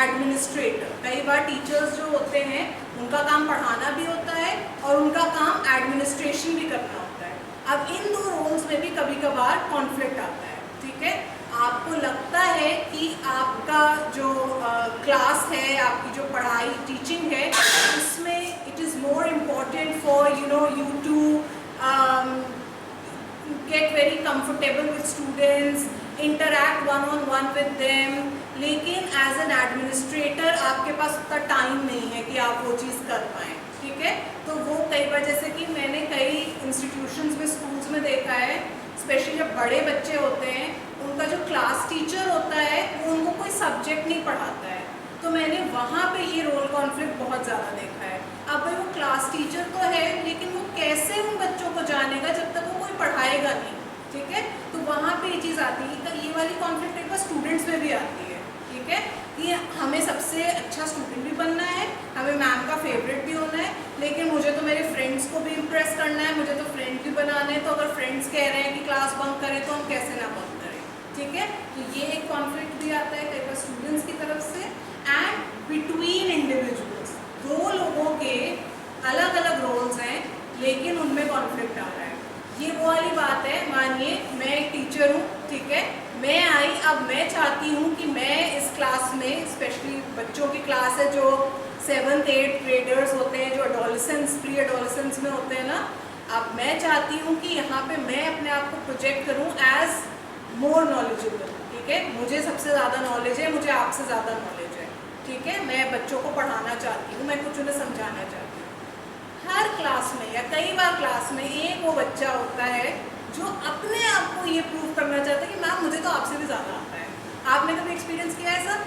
एडमिनिस्ट्रेटर. कई बार टीचर्स जो होते हैं उनका काम पढ़ाना भी होता है और उनका काम एडमिनिस्ट्रेशन भी करना होता है. अब इन दो रोल्स में भी कभी कभार कॉन्फ्लिक्ट आता है. ठीक है, आपको लगता है कि आपका जो क्लास है, आपकी जो पढ़ाई टीचिंग है, उसमें it is more important for you to get very comfortable with students, interact one-on-one with them. लेकिन एज एन एडमिनिस्ट्रेटर आपके पास उतना टाइम नहीं है कि आप वो चीज़ कर पाएँ. ठीक है, तो वो कई बार, जैसे कि मैंने कई इंस्टीट्यूशंस में, स्कूल्स में देखा है, स्पेशली जब बड़े बच्चे होते हैं, उनका जो क्लास टीचर होता है वो उनको कोई सब्जेक्ट नहीं पढ़ाता है. तो मैंने वहाँ पे ये रोल कॉन्फ्लिक्ट बहुत ज़्यादा देखा है. अब भाई वो क्लास टीचर तो है, लेकिन वो कैसे उन बच्चों को जानेगा जब तक वो कोई पढ़ाएगा नहीं. ठीक है, तो वहाँ पे ये चीज़ आती है. ये वाली कॉन्फ्लिक्ट एक बार स्टूडेंट्स में भी आती है. ठीक है, कि हमें सबसे अच्छा स्टूडेंट भी बनना है, हमें मैम का फेवरेट भी होना है, लेकिन मुझे तो मेरे फ्रेंड्स को भी इम्प्रेस करना है, मुझे तो फ्रेंड भी बनाने हैं. तो अगर फ्रेंड्स कह रहे हैं कि क्लास बंक करें तो हम कैसे ना बंक करें. ठीक है, तो ये एक कॉन्फ्लिक्ट भी आता है कई बार स्टूडेंट्स की तरफ से. एंड बिटवीन इंडिविजुअल्स, दो लोगों के अलग अलग रोल्स हैं लेकिन उनमें कॉन्फ्लिक्ट आ रहा है. ये वो वाली बात है, मानिए मैं एक टीचर हूँ. ठीक है, मैं आई, अब मैं चाहती हूँ कि मैं इस क्लास में, स्पेशली बच्चों की क्लास है जो 7th 8th ग्रेडर्स होते हैं, जो एडोलेसेंस, प्री एडोलेसेंस में होते हैं ना. अब मैं चाहती हूँ कि यहाँ पे मैं अपने आप को प्रोजेक्ट करूँ एज मोर नॉलेजेबल. ठीक है, मुझे सबसे ज़्यादा नॉलेज है, मुझे आपसे ज़्यादा नॉलेज है. ठीक है, मैं बच्चों को पढ़ाना चाहती हूँ, मैं कुछ उन्हें समझाना चाहती हूँ. हर क्लास में या कई बार क्लास में एक वो बच्चा होता है जो अपने आप को ये प्रूव करना चाहता है कि मैम मुझे तो आपसे भी ज़्यादा आता है. आपने कभी एक्सपीरियंस किया है sir?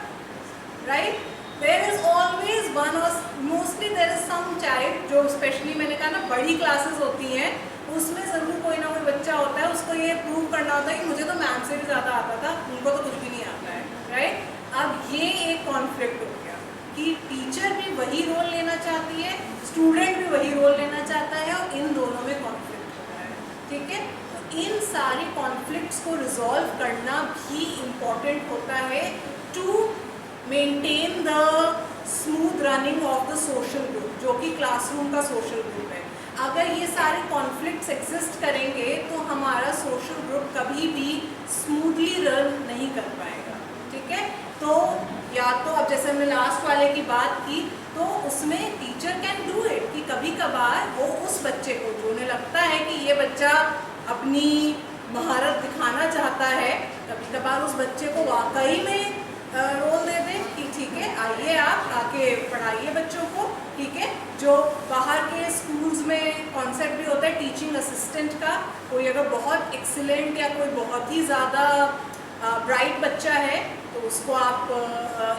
Right, there is always one or mostly there is some child, जो स्पेशली मैंने कहा ना बड़ी क्लासेस होती हैं, उसमें ज़रूर कोई ना कोई बच्चा होता है, उसको ये प्रूव करना होता है कि मुझे तो मैम से भी ज़्यादा आता था, उनको तो कुछ भी नहीं आता है. राइट, अब ये एक कॉन्फ्लिक्ट हो गया कि टीचर भी वही रोल लेना चाहती है, स्टूडेंट भी वही रोल लेना चाहता है, और इन दोनों में कॉन्फ्लिक्ट हो रहा है. ठीक है, तो इन सारे कॉन्फ्लिक्ट्स को रिजॉल्व करना भी इम्पॉर्टेंट होता है to maintain the smooth running of the social group, जो कि क्लासरूम का सोशल ग्रुप है. अगर ये सारे कॉन्फ्लिक्ट्स एग्जिस्ट करेंगे तो हमारा सोशल ग्रुप कभी भी स्मूथली रन नहीं कर पाएगा. ठीक है, तो या तो अब जैसे हमने लास्ट वाले की बात की, तो उसमें टीचर कैन डू इट कि कभी कभार वो उस बच्चे को, जो उन्हें लगता है कि ये बच्चा अपनी महारत दिखाना चाहता है, कभी कभार उस बच्चे को वाकई में रोल दे दें कि ठीक है आइए आप आके पढ़ाइए बच्चों को. ठीक है, जो बाहर के स्कूल्स में कॉन्सेप्ट भी होता है असिस्टेंट का, कोई अगर बहुत एक्सीलेंट या कोई बहुत ही ज़्यादा ब्राइट बच्चा है तो उसको आप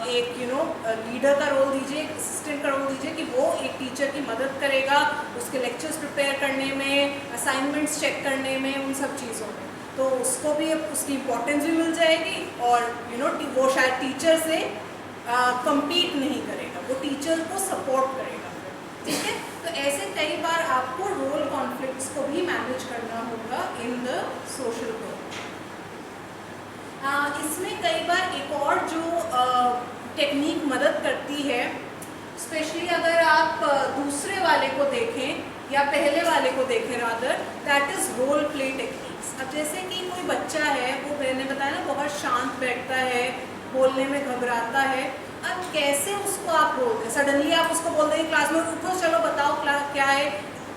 एक लीडर का रोल दीजिए, एक असिस्टेंट का रोल दीजिए कि वो एक टीचर की मदद करेगा उसके लेक्चर्स प्रिपेयर करने में, असाइनमेंट्स चेक करने में, उन सब चीज़ों में। तो उसको भी उसकी इम्पोर्टेंस भी मिल जाएगी और वो शायद टीचर से compete नहीं करेगा, वो टीचर को सपोर्ट करेगा। ठीक है, तो ऐसे कई बार आपको रोल कॉन्फ्लिक्ट्स को भी मैनेज करना होगा इन द सोशल ग्रुप। इसमें कई बार एक और जो टेक्निक मदद करती है, स्पेशली अगर आप दूसरे वाले को देखें या पहले वाले को देखें rather, that is role play techniques. अब जैसे कि कोई बच्चा है, वो मैंने बताया ना बहुत शांत बैठता है, बोलने में घबराता है, अब कैसे उसको आप बोल दें, सडनली आप उसको बोल दें क्लास में उठो चलो बताओ क्या है,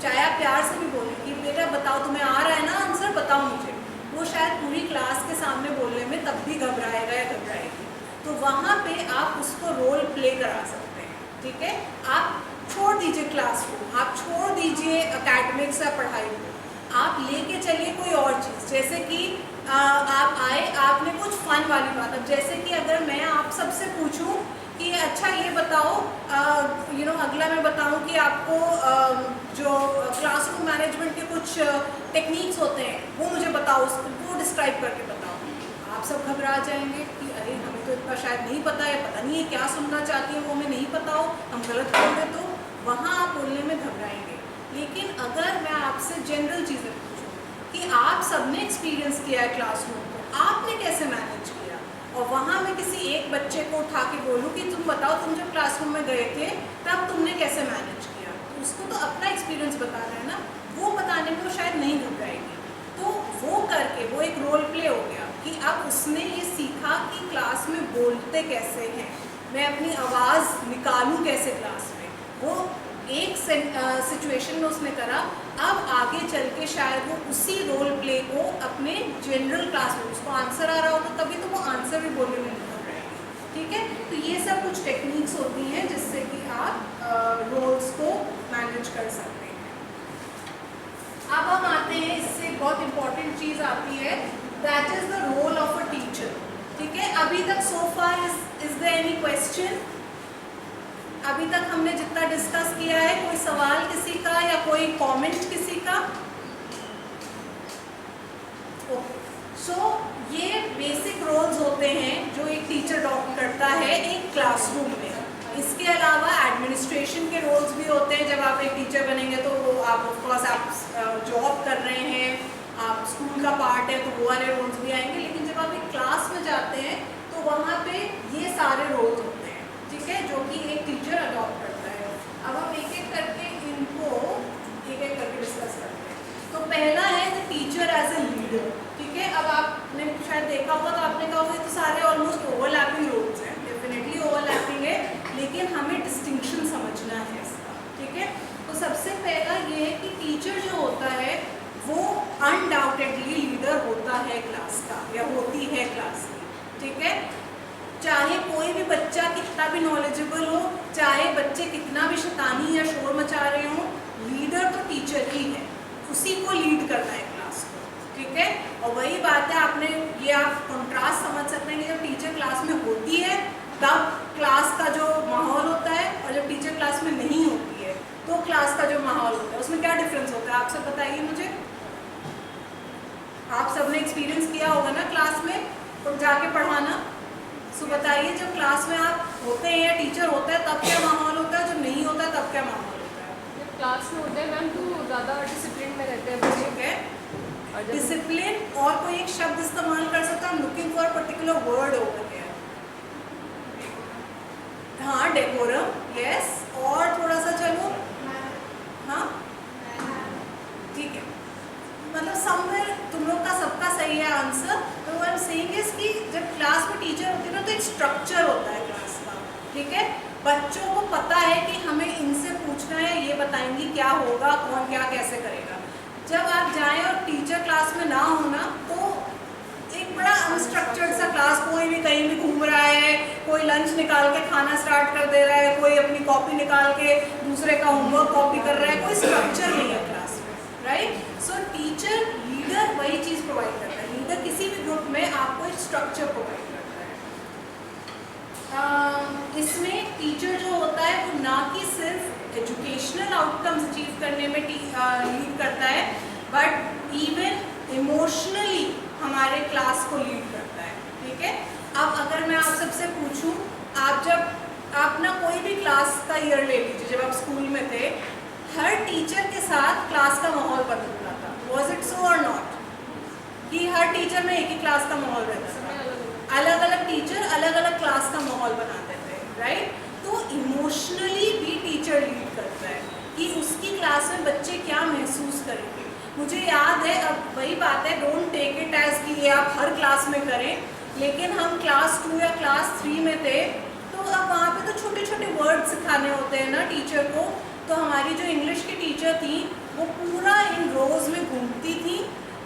चाहे आप प्यार से भी बोलें कि बेटा बताओ तुम्हें आ रहा है ना आंसर, बताओ मुझे, वो शायद पूरी क्लास के सामने बोलने में तब भी घबराएगा या घबराएगी। तो वहाँ पे आप उसको रोल प्ले करा सकते हैं। ठीक है, आप छोड़ दीजिए क्लास को, आप छोड़ दीजिए एकेडमिक्स या पढ़ाई को, आप लेके चलिए कोई और चीज़, जैसे कि आप आए, आपने कुछ फन वाली बात, अब जैसे कि अगर मैं आप सबसे पूछूं कि अच्छा ये बताओ अगला मैं बताऊं कि आपको जो क्लासरूम मैनेजमेंट के कुछ टेक्निक्स होते हैं वो मुझे बताओ, उसको डिस्क्राइब करके बताओ, आप सब घबरा जाएंगे कि अरे हमें तो इतना शायद नहीं पता है, पता नहीं है क्या सुनना चाहती है वो हमें नहीं पता हो, हम गलत बोल दे तो वहाँ आप बोलने में घबराएंगे। लेकिन अगर मैं आपसे जनरल चीज़ें पूछूं कि आप सबने एक्सपीरियंस किया है क्लासरूम को, आपने कैसे मैनेज किया, और वहाँ मैं किसी एक बच्चे को उठा के बोलूँ कि तुम बताओ तुम जब क्लासरूम में गए थे तब तुमने कैसे मैनेज किया, तो उसको तो अपना एक्सपीरियंस बताना है ना, वो बताने में वो शायद नहीं घबराएगी। तो वो करके वो एक रोल प्ले हो गया कि अब उसने ये सीखा कि क्लास में बोलते कैसे हैं, मैं अपनी आवाज़ निकालूं कैसे क्लास में, वो एक सिचुएशन में उसने करा। अब आगे चल के शायद वो उसी रोल प्ले को अपने जनरल क्लास में, उसको आंसर आ रहा हो तो तभी तो वो आंसर भी बोलने में निकल रहेगी। ठीक है, तो ये सब कुछ टेक्निक्स होती हैं जिससे कि आप रोल्स को मैनेज कर सकते हैं। अब हम आते हैं, इससे बहुत इंपॉर्टेंट चीज़ आती है, that is the role of a teacher. ठीक है, अभी तक so far is there any question? अभी तक हमने जितना डिस्कस किया है, कोई सवाल किसी का या कोई कमेंट किसी का? सो ये बेसिक रोल्स होते हैं जो एक टीचर अडॉप्ट करता है एक क्लासरूम में। इसके अलावा एडमिनिस्ट्रेशन के रोल्स भी होते हैं। जब आप एक टीचर बनेंगे तो वो आप ऑफकोर्स आप जॉब कर रहे हैं, आप स्कूल का पार्ट है, तो वो वाले रोल्स भी आएंगे। लेकिन जब आप एक क्लास में जाते हैं तो वहाँ पे ये सारे रोल्स होते हैं, ठीक है, जो कि एक टीचर अडॉप्ट करता है। अब हम एक एक करके इनको एक एक करके डिस्कस करते हैं। तो पहला है the teacher as a leader. ठीक है, अब आपने शायद देखा होगा तो आपने कहा होगा तो सारे ऑलमोस्ट ओवरलैपिंग रोल्स हैं, डेफिनेटली ओवरलैपिंग है, लेकिन हमें डिस्टिंक्शन समझना है इसका। ठीक है, तो सबसे पहला ये है कि टीचर जो होता है वो अनडाउटेडली लीडर होता है क्लास का या होती है क्लास की। ठीक है, चाहे कोई भी बच्चा कितना भी नॉलेजेबल हो, चाहे बच्चे कितना भी शैतानी या शोर मचा रहे हो, लीडर तो टीचर ही है, उसी को लीड करना है क्लास को। ठीक है, और वही बात है, आपने ये आप कंट्रास्ट समझ सकते हैं कि जब टीचर क्लास में होती है तब क्लास का जो माहौल होता है, और जब टीचर क्लास में नहीं होती है तो क्लास का जो माहौल होता है उसमें क्या डिफरेंस होता है, आप सब बताइए मुझे। आप सबने एक्सपीरियंस किया होगा ना क्लास में तो जाके पढ़ाना। सो बताइए, जब क्लास में आप होते हैं या टीचर होता है तब क्या माहौल होता है, जब नहीं होता है तब क्या माहौल होता है? जब क्लास में होते हैं मैम तो ज़्यादा डिसिप्लिन में रहते हैं। ठीक है, डिसिप्लिन, और कोई एक शब्द इस्तेमाल कर सकता है, looking for particular word over here. हाँ, डेकोरम, यस, और थोड़ा सा चलो, हाँ ठीक है, मतलब समवेयर तुम लोग का सबका सही है आंसर। तो what I am saying is कि जब क्लास में टीचर होती है ना तो एक स्ट्रक्चर होता है क्लास का। ठीक है, बच्चों को पता है कि हमें इनसे पूछना है, ये बताएंगी क्या होगा, कौन क्या कैसे करेगा। जब आप जाएं और टीचर क्लास में ना होना तो एक बड़ा अनस्ट्रक्चर्ड सा क्लास, कोई भी कहीं भी घूम रहा है, कोई लंच निकाल के खाना स्टार्ट कर दे रहा है, कोई अपनी कॉपी निकाल के दूसरे का होमवर्क कॉपी कर रहा है, कोई स्ट्रक्चर नहीं है क्लास में। राइट? सो टीचर लीडर वही चीज़ प्रोवाइड करता है, लीडर किसी भी ग्रुप में आपको एक स्ट्रक्चर प्रोवाइड करता है। इसमें टीचर जो होता है वो ना कि सिर्फ एजुकेशनल आउटकम्स अचीव करने में लीड करता है, बट इवन इमोशनली हमारे क्लास को लीड करता है। ठीक है, अब अगर मैं आप सबसे पूछूं, आप ना कोई भी क्लास का ईयर ले लीजिए, जब आप स्कूल में थे, हर टीचर के साथ क्लास का माहौल बदलता था। वॉज इट सो और नॉट? कि हर टीचर में एक ही क्लास का माहौल रहता था, अलग अलग टीचर अलग अलग क्लास का माहौल बनाते थे, राइट? तो इमोशनली भी टीचर लीड करता है कि उसकी क्लास में बच्चे क्या महसूस करेंगे। मुझे याद है, अब वही बात है, डोंट टेक इट एज कि ये आप हर क्लास में करें, लेकिन हम क्लास 2 या क्लास 3 में थे, तो अब वहाँ पे तो छोटे छोटे वर्ड सिखाने होते हैं ना टीचर को। तो हमारी जो इंग्लिश की टीचर थी वो पूरा इन रोज़ में घूमती थी,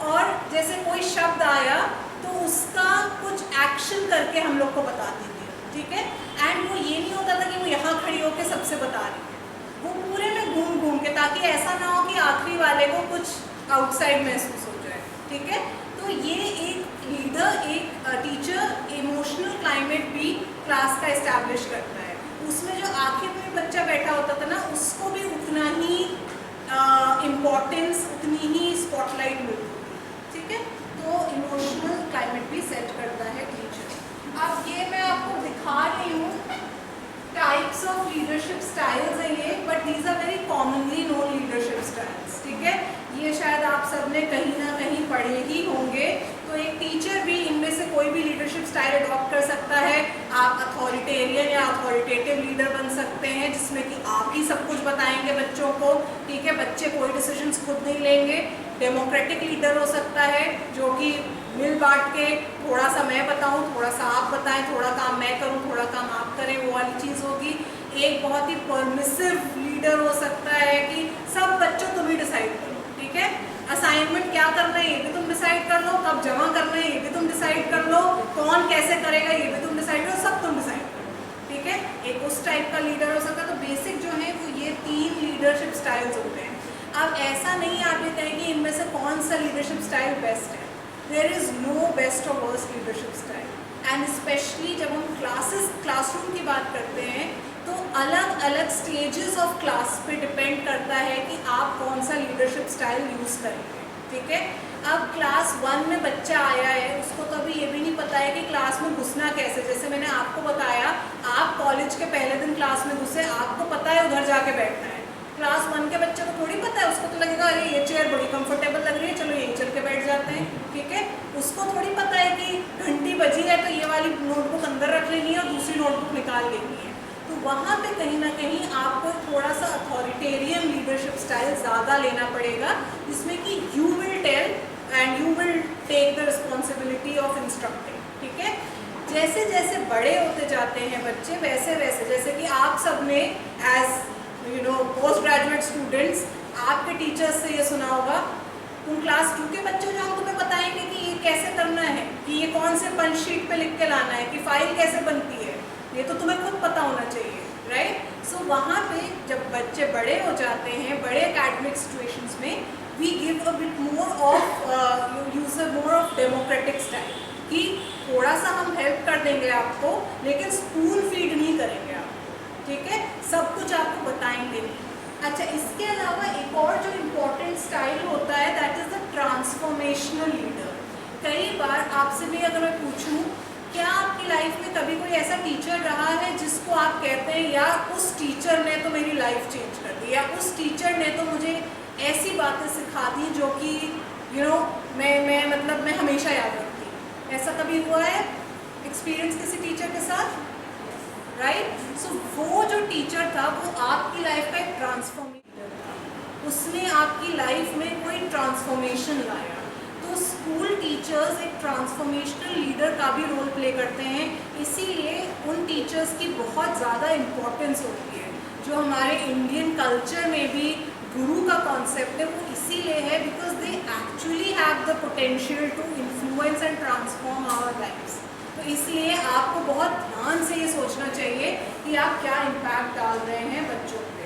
और जैसे कोई शब्द आया तो उसका कुछ एक्शन करके हम लोग को बताती थी। ठीक है, एंड वो ये नहीं होता था कि वो यहाँ खड़ी होकर सबसे बता रही है, वो पूरे में घूम घूम के, ताकि ऐसा ना हो कि आखिरी वाले को कुछ आउटसाइड महसूस हो जाए। ठीक है, तो ये एक लीडर, एक टीचर इमोशनल क्लाइमेट भी क्लास का इस्टेब्लिश करता है। उसमें जो आखिर में बच्चा बैठा होता था ना, उसको भी उतना ही इम्पोर्टेंस, उतनी ही स्पॉटलाइट मिलती थी। ठीक है, तो इमोशनल क्लाइमेट भी सेट करता है टीचर। अब ये मैं आपको दिखा रही हूँ, टाइप्स ऑफ लीडरशिप स्टाइल्स हैं ये, but these are very commonly known leadership styles. ठीक है, ये शायद आप सबने कहीं ना कहीं पढ़े ही होंगे। तो एक टीचर भी इनमें से कोई भी लीडरशिप स्टाइल अडॉप्ट कर सकता है। आप अथॉरिटेरियन या अथॉरिटेटिव लीडर बन सकते हैं, जिसमें कि आप ही सब कुछ बताएंगे बच्चों को। ठीक है, बच्चे कोई डिसीजंस खुद नहीं लेंगे। डेमोक्रेटिक लीडर हो सकता है, जो कि मिल बांट के, थोड़ा सा मैं बताऊं, थोड़ा सा आप बताएं, थोड़ा काम मैं करूं, थोड़ा काम आप करें, वो वाली चीज़ होगी। एक बहुत ही परमिसिव लीडर हो सकता है कि सब बच्चों तुम ही डिसाइड करो। ठीक है, असाइनमेंट क्या करना है ये भी तुम डिसाइड कर लो, कब जमा करना है ये भी तुम डिसाइड कर लो, कौन कैसे करेगा ये भी तुम डिसाइड करो, सब तुम डिसाइड करो। ठीक है, एक उस टाइप का लीडर हो सकता है। तो बेसिक जो है वो ये 3 लीडरशिप स्टाइल्स होते हैं। अब ऐसा नहीं आप ये कहें कि इनमें से कौन सा लीडरशिप स्टाइल बेस्ट है। देयर इज़ नो बेस्ट और worst leadership style, and specially जब हम क्लासरूम की बात करते हैं, तो अलग अलग स्टेजेस ऑफ क्लास पे डिपेंड करता है कि आप कौन सा लीडरशिप स्टाइल यूज़ करेंगे। ठीक है, अब क्लास 1 में बच्चा आया है, उसको तो अभी ये भी नहीं पता है कि क्लास में घुसना कैसे। जैसे मैंने आपको बताया, आप कॉलेज के पहले दिन क्लास में घुसे, आपको पता है उधर जाके बैठना है। क्लास 1 के बच्चे को थोड़ी पता है, उसको तो लगेगा अरे ये चेयर बड़ी कंफर्टेबल लग रही है, चलो यहीं चल के बैठ जाते हैं। ठीक है, उसको थोड़ी पता है कि घंटी बजी है तो ये वाली नोटबुक अंदर रख लेनी है और दूसरी नोटबुक निकाल लेनी है। तो वहाँ पे कहीं ना कहीं आपको थोड़ा सा अथॉरिटेरियन लीडरशिप स्टाइल ज़्यादा लेना पड़ेगा, जिसमें कि you will tell and you will take the responsibility of instructing. ठीक है, जैसे जैसे बड़े होते जाते हैं बच्चे, वैसे वैसे, जैसे कि आप सब ने एज पोस्ट ग्रेजुएट स्टूडेंट्स, आपके टीचर्स से ये सुना होगा, तुम क्लास 2 के बच्चे जो हम तुम्हें बताएंगे कि ये कैसे करना है, कि ये कौन से पंच शीट पे लिख के लाना है, कि फाइल कैसे बनती है, ये तो तुम्हें खुद पता होना चाहिए, राइट? सो वहाँ पे जब बच्चे बड़े हो जाते हैं, बड़े एकेडमिक सिचुएशंस में, we give a bit more of use more of democratic style, कि थोड़ा सा हम हेल्प कर देंगे आपको, लेकिन स्पून फीड नहीं करेंगे आपको। ठीक है, सब कुछ आपको बताएंगे नहीं। अच्छा, इसके अलावा एक और जो इम्पोर्टेंट स्टाइल होता है, that is the transformational leader. कई बार आपसे भी अगर मैं पूछूं, क्या आपकी लाइफ में कभी कोई ऐसा टीचर रहा है जिसको आप कहते हैं यार उस टीचर ने तो मेरी लाइफ चेंज कर दी, या उस टीचर ने तो मुझे ऐसी बातें सिखा दी जो कि मैं हमेशा याद रखती हूँ। ऐसा कभी हुआ है एक्सपीरियंस किसी टीचर के साथ, राइट? सो वो जो टीचर था वो आपकी लाइफ का एक ट्रांसफॉर्मेशन था, उसने आपकी लाइफ में कोई ट्रांसफॉर्मेशन लाया। तो स्कूल टीचर्स एक ट्रांसफॉर्मेशनल लीडर का भी रोल प्ले करते हैं, इसीलिए उन टीचर्स की बहुत ज़्यादा इम्पोर्टेंस होती है। जो हमारे इंडियन कल्चर में भी गुरु का कॉन्सेप्ट है, वो इसीलिए है because they actually have the potential to influence and transform our lifes. तो इसलिए आपको बहुत ध्यान से ये सोचना चाहिए कि आप क्या इम्पैक्ट डाल रहे हैं बच्चों पे।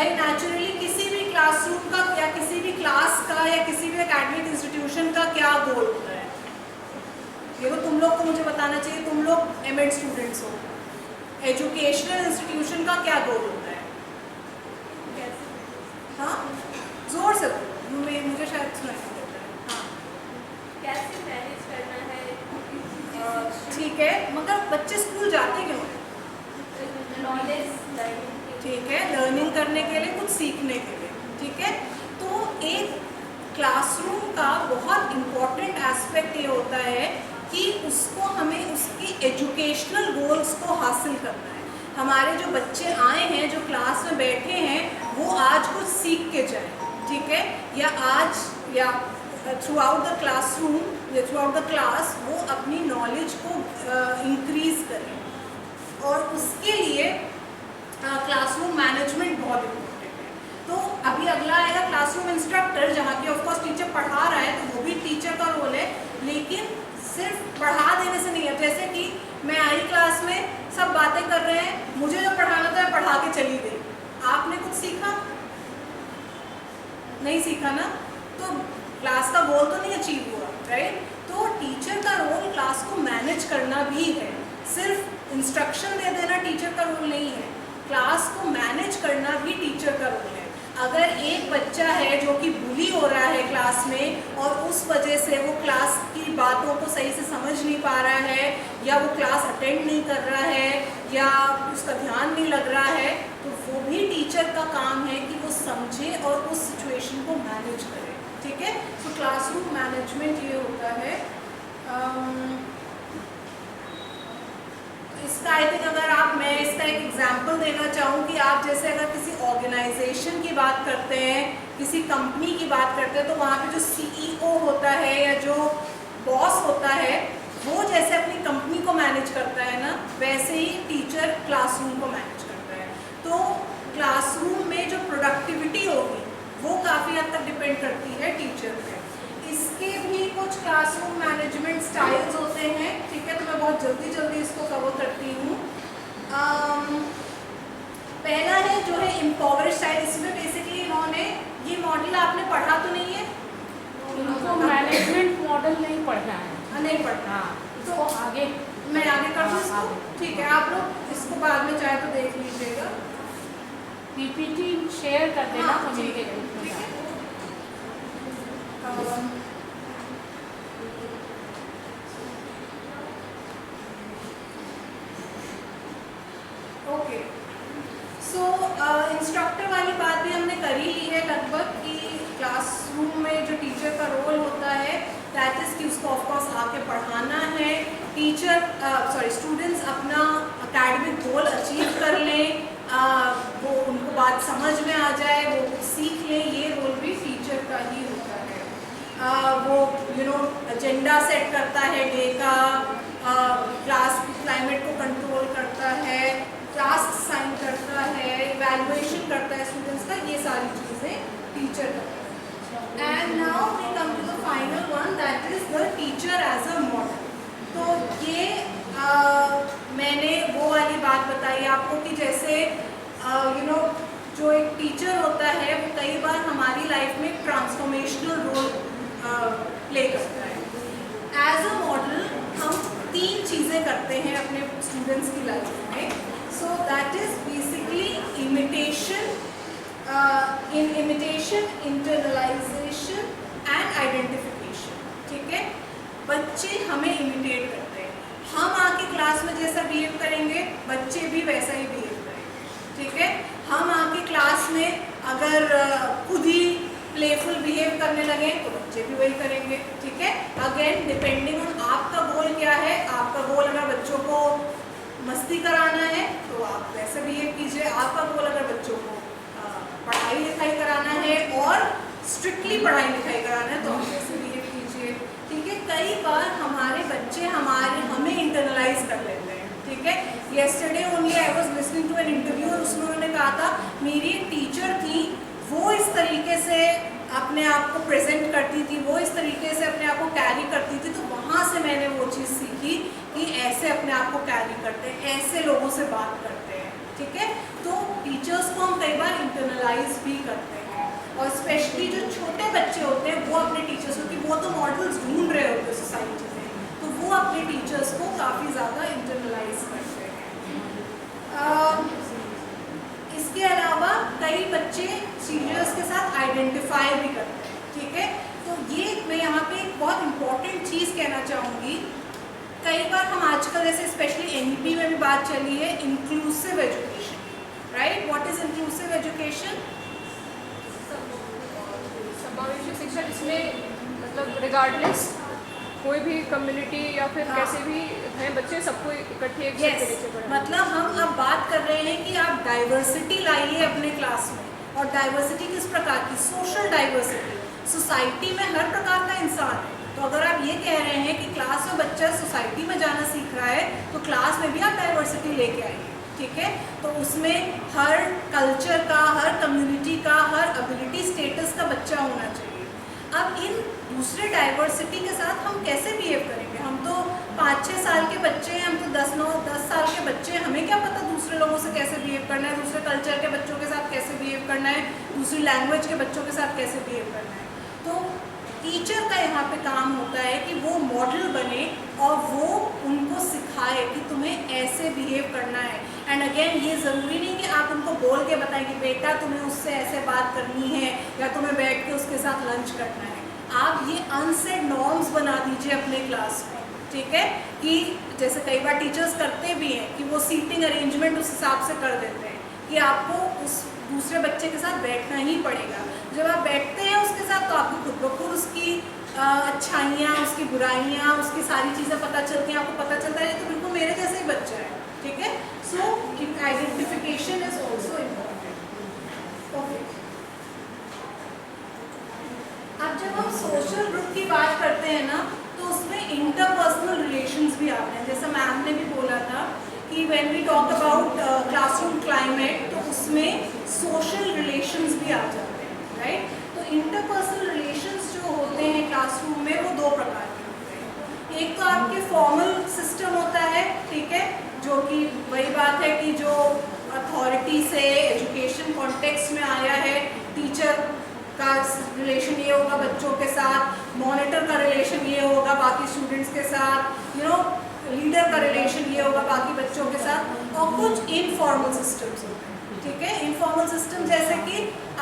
भाई नेचुरली किसी भी क्लासरूम का या किसी भी क्लास का या किसी भी एकेडमिक इंस्टीट्यूशन का क्या गोल होता है, ये तो तुम लोग को मुझे बताना चाहिए, तुम लोग एमएड स्टूडेंट्स हो। एजुकेशनल इंस्टीट्यूशन का क्या गोल होता है? हाँ जोर से मुझे शायद सुनाई नहीं देता है। हाँ कैसे मैनेज करना है, ठीक है, मगर बच्चे स्कूल जाते क्यों हैं? नॉलेज लर्निंग, ठीक है, लर्निंग करने के लिए, कुछ सीखने के लिए, ठीक है। तो एक क्लासरूम का बहुत इम्पॉर्टेंट एस्पेक्ट ये होता है कि उसको हमें उसकी एजुकेशनल गोल्स को हासिल करना है। हमारे जो बच्चे आए हैं, जो क्लास में बैठे हैं, वो आज कुछ सीख के जाएं, ठीक है, या आज या थ्रू आउट द क्लासरूम या थ्रू आउट द क्लास वो अपनी नॉलेज को इंक्रीज करें। और उसके लिए क्लासरूम मैनेजमेंट बहुत इम्पोर्टेंट है। तो अभी अगला आएगा क्लासरूम इंस्ट्रक्टर, जहाँ की ऑफकोर्स टीचर पढ़ा रहा है तो वो भी टीचर का रोल है, लेकिन सिर्फ पढ़ा देने से नहीं है। जैसे कि मैं आई क्लास में, सब बातें कर रहे हैं, मुझे जो पढ़ाना था मैं पढ़ा के चली गई, आपने कुछ सीखा? नहीं सीखा ना, तो क्लास का गोल तो नहीं अचीव हुआ, राइट। तो टीचर का रोल क्लास को मैनेज करना भी है, सिर्फ इंस्ट्रक्शन दे देना टीचर का रोल नहीं है, क्लास को मैनेज करना भी टीचर का रोल है। अगर एक बच्चा है जो कि बुली हो रहा है क्लास में और उस वजह से वो क्लास की बातों को सही से समझ नहीं पा रहा है, या वो क्लास अटेंड नहीं कर रहा है, या उसका ध्यान नहीं लग रहा है, तो वो भी टीचर का काम है कि वो समझे और उस सिचुएशन को मैनेज करे, ठीक है। तो क्लासरूम मैनेजमेंट ये होता है। इसका आई थिंक अगर मैं इसका एक एग्जांपल देना चाहूँ कि आप जैसे अगर किसी ऑर्गेनाइजेशन की बात करते हैं, किसी कंपनी की बात करते हैं, तो वहाँ पे जो सीईओ होता है या जो बॉस होता है, वो जैसे अपनी कंपनी को मैनेज करता है ना, वैसे ही टीचर क्लासरूम को मैनेज करता है। तो क्लासरूम में जो प्रोडक्टिविटी होगी वो काफ़ी हद तक डिपेंड करती है टीचर पे। इसके भी कुछ क्लासरूम मैनेजमेंट स्टाइल्स होते हैं, ठीक है, तो मैं बहुत जल्दी इसको कवर करती हूँ। पहला है जो है एम्पावर स्टाइल। इसमें बेसिकली इन्होंने ये मॉडल आपने पढ़ा तो नहीं है? उनको मैनेजमेंट मॉडल नहीं पढ़ना है। नहीं पढ़ना। हाँ, तो आगे मैं आगे कर दूँ इसको? आगे। ठीक है, आप लोग इसको बाद में चाहे तो देख लीजिएगा। पीपीटी शेयर कर देना हाँ, मुझे ठीक के है, ग्रुप ठीक में। है। ओके, सो इंस्ट्रक्टर वाली बात भी हमने कर ही ली है लगभग, कि क्लासरूम में जो टीचर का रोल होता है दैट इज़ कि उसको ऑफकोर्स आके पढ़ाना है। स्टूडेंट्स अपना एकेडमिक गोल अचीव कर लें, वो उनको बात समझ में आ जाए, वो कुछ सीख लें, ये रोल भी टीचर का ही होता है। वो एजेंडा सेट करता है डे का, क्लास क्लाइमेट को कंट्रोल करता है, टास्क साइन करता है, इवैल्यूएशन करता है स्टूडेंट्स का, ये सारी चीज़ें टीचर करता है। And now we come to the final one, that is the teacher as a model. तो ये मैंने वो वाली बात बताई आपको कि जैसे जो एक टीचर होता है वो कई बार हमारी लाइफ में ट्रांसफॉर्मेशनल रोल प्ले करता है। एज अ मॉडल हम 3 चीज़ें करते हैं अपने स्टूडेंट्स की लाइफ में। सो that is basically imitation, internalisation and identification, ठीक है। बच्चे हमें इमिटेट करते हैं, हम आके क्लास में जैसा बिहेव करेंगे बच्चे भी वैसा ही बिहेव करेंगे, ठीक है। हम आके क्लास में अगर खुद ही प्लेफुल बिहेव करने लगे तो बच्चे भी वही करेंगे, ठीक है। अगेन डिपेंडिंग ऑन आपका गोल क्या है। आपका गोल अगर बच्चों को मस्ती कराना है तो आप वैसे बिहेव कीजिए, आपका गोल अगर बच्चों को पढ़ाई लिखाई कराना है और स्ट्रिक्टली पढ़ाई लिखाई कराना है तो आप वैसे बिहेव कीजिए, ठीक है। कई बार हमारे बच्चे हमें इंटरनलाइज कर लेते हैं, ठीक है। Yesterday only I was listening to an interview और उसमें उन्होंने कहा था मेरी एक टीचर थी, वो इस तरीके से अपने आप को प्रेजेंट करती थी, वो इस तरीके से अपने आप को कैरी करती थी, तो वहाँ से मैंने वो चीज़ सीखी कि ऐसे अपने आप को कैरी करते हैं, ऐसे लोगों से बात करते हैं, ठीक है। तो टीचर्स को हम कई बार इंटरनलाइज भी करते हैं, और स्पेशली जो छोटे बच्चे होते हैं वो अपने टीचर्स को, कि वो तो मॉडल्स ढूंढ रहे होते हैं सोसाइटी में, तो वो अपने टीचर्स को काफ़ी ज़्यादा इंटरनलाइज करते हैं। इसके अलावा कई बच्चे टीचर्स के साथ आइडेंटिफाई भी करते हैं, ठीक है। तो ये मैं यहाँ पे एक बहुत इम्पॉर्टेंट चीज़ कहना चाहूँगी। कई बार हम आजकल जैसे स्पेशली एनईपी में भी बात चली है inclusive education, right. What is inclusive education? समावेशी शिक्षा, जिसमें मतलब रिगार्डलेस कोई भी कम्युनिटी या फिर कैसे भी हैं बच्चे, सबको इकट्ठे एक साथ नीचे पढ़ाएं। मतलब हम अब बात कर रहे हैं कि आप डाइवर्सिटी लाइए अपने क्लास में, और डाइवर्सिटी किस प्रकार की? Social diversity. सोसाइटी में हर प्रकार का इंसान है, तो अगर आप ये कह रहे हैं कि क्लास में बच्चा सोसाइटी में जाना सीख रहा है, तो क्लास में भी आप डाइवर्सिटी लेके आइए, ठीक है। तो उसमें हर कल्चर का, हर कम्युनिटी का, हर एबिलिटी स्टेटस का बच्चा होना चाहिए। अब इन दूसरे डाइवर्सिटी के साथ हम कैसे बिहेव करेंगे? हम तो 5-6 साल के बच्चे हैं, हम तो 10 साल के बच्चे हैं, हमें क्या पता दूसरे लोगों से कैसे बिहेव करना है, दूसरे कल्चर के बच्चों के साथ कैसे बिहेव करना है, दूसरी लैंग्वेज के बच्चों के साथ कैसे बिहेव करना है। तो टीचर का यहाँ पे काम होता है कि वो मॉडल बने और वो उनको सिखाए कि तुम्हें ऐसे बिहेव करना है। एंड अगेन, ये ज़रूरी नहीं कि आप उनको बोल के बताएं कि बेटा तुम्हें उससे ऐसे बात करनी है या तुम्हें बैठ के उसके साथ लंच करना है। आप ये अनसेड नॉर्म्स बना दीजिए अपने क्लास में, ठीक है। कि जैसे कई बार टीचर्स करते भी हैं कि वो सीटिंग अरेंजमेंट उस हिसाब से कर देते हैं कि आपको उस दूसरे बच्चे के साथ बैठना ही पड़ेगा। जब आप बैठते हैं उसके साथ तो आपको खुद ब खुद उसकी अच्छाइयाँ, उसकी बुराइयाँ, उसकी सारी चीज़ें पता चलती हैं। आपको पता चलता है ये तो बिल्कुल मेरे जैसे ही बच्चा है, ठीक है। So identification is also important. Okay, अब जब हम सोशल ग्रुप की बात करते हैं ना, तो उसमें इंटरपर्सनल रिलेशंस भी आते हैं। जैसा मैम ने भी बोला था कि when we talk about classroom climate, तो उसमें सोशल रिलेशंस भी आ जाते हैं, राइट। तो इंटरपर्सनल रिलेशंस जो होते हैं क्लासरूम में, वो 2 प्रकार के होते हैं। एक तो आपके फॉर्मल सिस्टम होता है, ठीक है, जो कि वही बात है कि जो अथॉरिटी से एजुकेशन कॉन्टेक्स्ट में आया है, टीचर का रिलेशन ये होगा बच्चों के साथ, मॉनिटर का रिलेशन ये होगा बाकी स्टूडेंट्स के साथ, लीडर का रिलेशन ये होगा बाकी बच्चों के साथ, और कुछ इनफॉर्मल सिस्टम्स होते हैं, ठीक है। इनफॉर्मल सिस्टम जैसे कि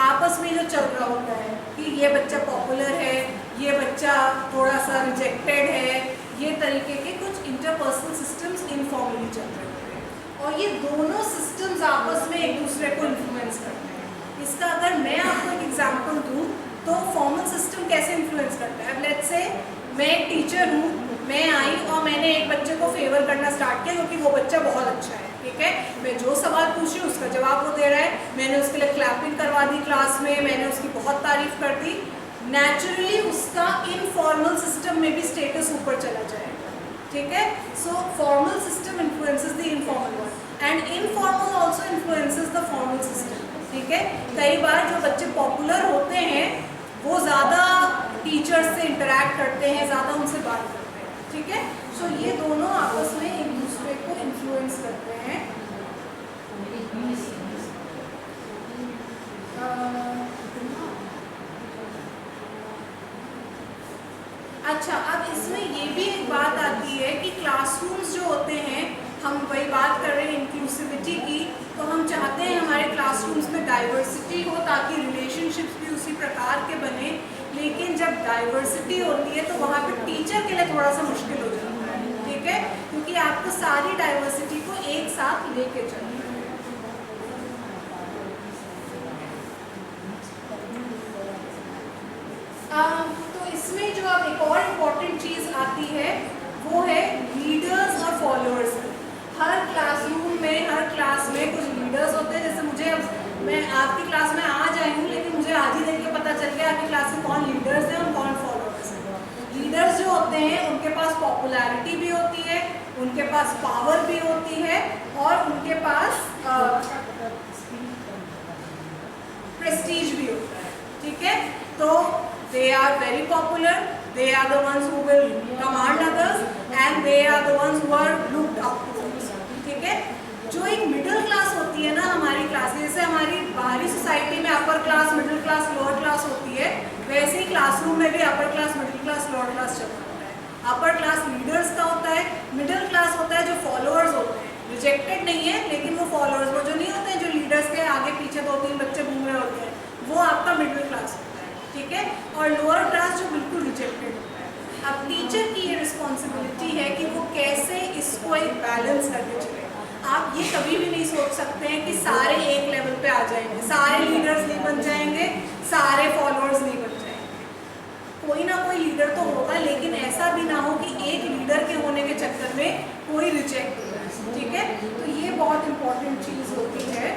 आपस में जो चल रहा होता है कि ये बच्चा पॉपुलर है, ये बच्चा थोड़ा सा रिजेक्टेड है, ये तरीके के कुछ इंटरपर्सनल सिस्टम्स इनफॉर्मली चल रहे होते हैं, और ये दोनों सिस्टम्स आपस में एक दूसरे को इन्फ्लुएंस करते हैं। इसका अगर मैं आपको एक एग्जांपल दूं, तो फॉर्मल सिस्टम कैसे इन्फ्लुएंस करता है। अब लेट्स से मैं एक टीचर हूँ, मैं आई और मैंने एक बच्चे को फेवर करना स्टार्ट किया क्योंकि वो बच्चा बहुत अच्छा है, ठीक है। मैं जो सवाल पूछ रही हूँ उसका जवाब वो दे रहा है, मैंने उसके लिए क्लैपिंग करवा दी क्लास में, मैंने उसकी बहुत तारीफ कर दी। नेचुरली उसका इनफॉर्मल सिस्टम में भी स्टेटस ऊपर चला जाएगा, ठीक है। So formal system influences the informal one and informal also influences the formal system, ठीक है। कई बार जो बच्चे पॉपुलर होते हैं वो ज़्यादा टीचर्स से इंटरेक्ट करते हैं, ज़्यादा उनसे बात करते हैं, ठीक है। सो ये दोनों आपस में एक दूसरे को इन्फ्लुएंस करते हैं। अच्छा, अब इसमें ये भी एक बात आती है कि क्लासरूम्स जो होते हैं, हम वही बात कर रहे हैं इंक्लूसिविटी की, तो हम चाहते हैं हमारे क्लासरूम्स में डाइवर्सिटी हो ताकि रिलेशनशिप्स भी उसी प्रकार के बने। लेकिन जब डाइवर्सिटी होती है तो वहाँ पे टीचर के लिए थोड़ा सा मुश्किल हो जाता है, ठीक है, क्योंकि आपको सारी डाइवर्सिटी को एक साथ लेके चलना है। तो इसमें जो अब एक और इम्पॉर्टेंट चीज़ आती है वो है लीडर्स और फॉलोअर्स। हर क्लासरूम में, हर क्लास में कुछ लीडर्स होते हैं। जैसे मुझे, अब मैं आपकी क्लास में आज आई हूँ, लेकिन मुझे आज ही देख के पता चल गया आपकी क्लास में कौन लीडर्स हैं और कौन फॉलोअर्स हैं। लीडर्स जो होते हैं उनके पास पॉपुलैरिटी भी होती है, उनके पास पावर भी होती है और उनके पास प्रेस्टीज भी होता है, ठीक है। तो they are very popular, they are the ones who will command others and they are the ones who are looked up to, ठीक है। जो एक मिडिल क्लास होती है ना हमारी क्लास, जैसे हमारी बाहरी सोसाइटी में upper class, middle class, lower class होती है, वैसे ही क्लासरूम में भी upper class, middle class, lower class चल रहा होता है। अपर क्लास लीडर्स का होता है, मिडिल क्लास होता है जो फॉलोअर्स होते हैं, रिजेक्टेड नहीं है लेकिन वो फॉलोअर्स, वो जो नहीं होते हैं जो लीडर्स के आगे पीछे 2-3 बच्चे घूम रहे होते हैं, वो आपका मिडिल क्लास होता है, ठीक है। और लोअर क्लास जो बिल्कुल रिजेक्टेड होता है। अब टीचर की ये रिस्पॉन्सिबिलिटी है कि वो कैसे इसको एक बैलेंस करके चले। आप ये कभी भी नहीं सोच सकते हैं कि सारे एक लेवल पे आ जाएंगे, सारे लीडर्स नहीं बन जाएंगे, सारे फॉलोअर्स नहीं बन जाएंगे, कोई ना कोई लीडर तो होगा, लेकिन ऐसा भी ना हो कि एक लीडर के होने के चक्कर में कोई रिजेक्ट हो जाए, ठीक है। तो ये बहुत इंपॉर्टेंट चीज़ होती है।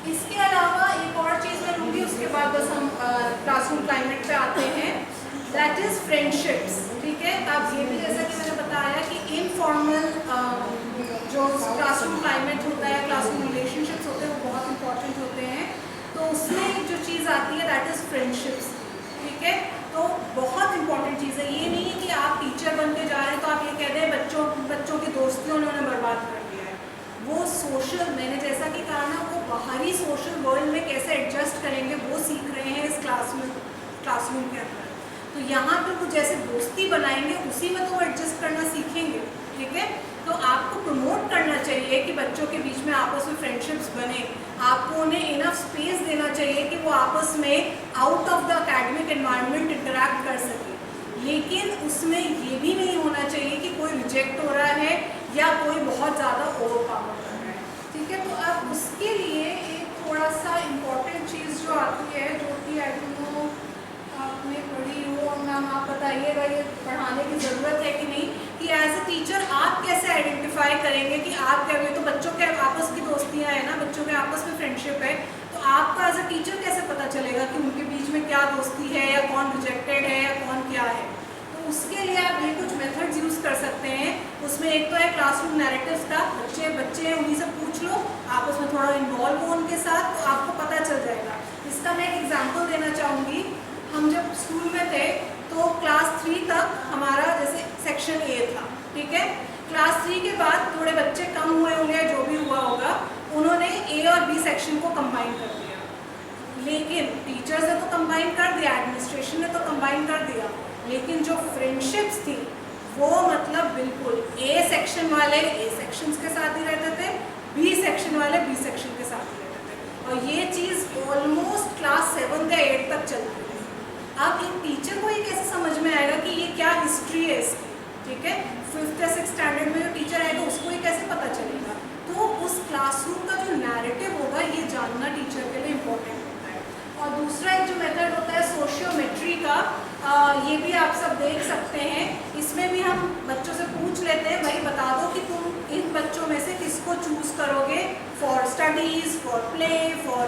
इसके अलावा एक और चीज़ मैं लूँगी, उसके बाद बस हम क्लासरूम क्लाइमेट पे आते हैं, दैट इज़ फ्रेंडशिप्स, ठीक है। अब ये भी जैसा कि मैंने बताया कि इनफॉर्मल जो क्लासरूम क्लाइमेट होता है, क्लासरूम रिलेशनशिप्स होते हैं, वो बहुत इंपॉर्टेंट होते हैं। तो उसमें जो चीज़ आती है दैट इज़ फ्रेंडशिप्स, ठीक है। तो बहुत इंपॉर्टेंट चीज़ है, ये नहीं है कि आप टीचर बन के जा रहे हैं तो आप ये कह रहे हैं बच्चों की दोस्तियों ने उन्हें बर्बाद कर दिया है। वो सोशल, मैंने जैसा कि कहा ना, वो बाहरी सोशल वर्ल्ड में कैसे एडजस्ट करेंगे वो सीख रहे हैं इस क्लासरूम के अंदर। तो यहाँ पे वो जैसे दोस्ती बनाएंगे उसी में तो वो एडजस्ट करना सीखेंगे, ठीक है। तो आपको प्रमोट करना चाहिए कि बच्चों के बीच में आपस में फ्रेंडशिप्स बने, आपको उन्हें इनफ स्पेस देना चाहिए कि वो आपस में out of the academic environment interact कर सके, लेकिन उसमें ये भी नहीं होना चाहिए कि कोई रिजेक्ट हो रहा है या कोई बहुत ज़्यादा ओवर पावर कर रहा है, ठीक है। तो अब उसके लिए एक थोड़ा सा इम्पॉर्टेंट चीज़ जो आती है, जो कि आई डोंट नो आपने पढ़ी हो और मैम आप बताइएगा ये पढ़ाने की ज़रूरत है कि नहीं, कि एज ए टीचर आप कैसे आइडेंटिफाई करेंगे कि आप क्या, तो बच्चों के आपस की दोस्तियाँ हैं ना, बच्चों के आपस में फ्रेंडशिप है, तो आपका एज ए टीचर कैसे पता चलेगा कि उनके बीच में क्या दोस्ती है या कौन रिजेक्टेड है या कौन क्या है। तो उसके लिए आप ये कुछ मेथड्स यूज़ कर सकते हैं। उसमें एक तो है क्लासरूम नैरेटिव्स का, बच्चे हैं उन्हीं से पूछ लो, आपस में थोड़ा इन्वॉल्व हो उनके साथ, तो आपको पता चल जाएगा। इसका मैं एक एग्जाम्पल देना चाहूँगी। हम जब स्कूल में थे तो क्लास 3 तक हमारा जैसे सेक्शन A था, ठीक है। क्लास 3 के बाद थोड़े बच्चे कम हुए होंगे, जो भी हुआ होगा, उन्होंने A और B सेक्शन को कंबाइन कर दिया, लेकिन टीचर्स ने तो कंबाइन कर दिया, एडमिनिस्ट्रेशन ने तो कंबाइन कर दिया, लेकिन जो फ्रेंडशिप्स थी वो मतलब बिल्कुल A सेक्शन वाले A सेक्शन के साथ ही रहते थे, B सेक्शन वाले B सेक्शन के साथ ही रहते थे, और ये चीज़ ऑलमोस्ट क्लास 7 या 8 तक चलती है। अब एक टीचर को ये कैसे समझ में आएगा कि ये क्या हिस्ट्री है इसकी, ठीक है। 5th या 6th स्टैंडर्ड में जो टीचर आएगा उसको ये कैसे पता चलेगा। तो उस क्लासरूम का जो नैरेटिव होगा ये जानना टीचर के लिए इम्पोर्टेंट होता है। और दूसरा एक जो मेथड होता है सोशियोमेट्री का, ये भी आप सब देख सकते हैं। इसमें भी हम बच्चों से पूछ लेते हैं, भाई बता दो कि तुम इन बच्चों में से किसको चूज़ करोगे for studies, for play, for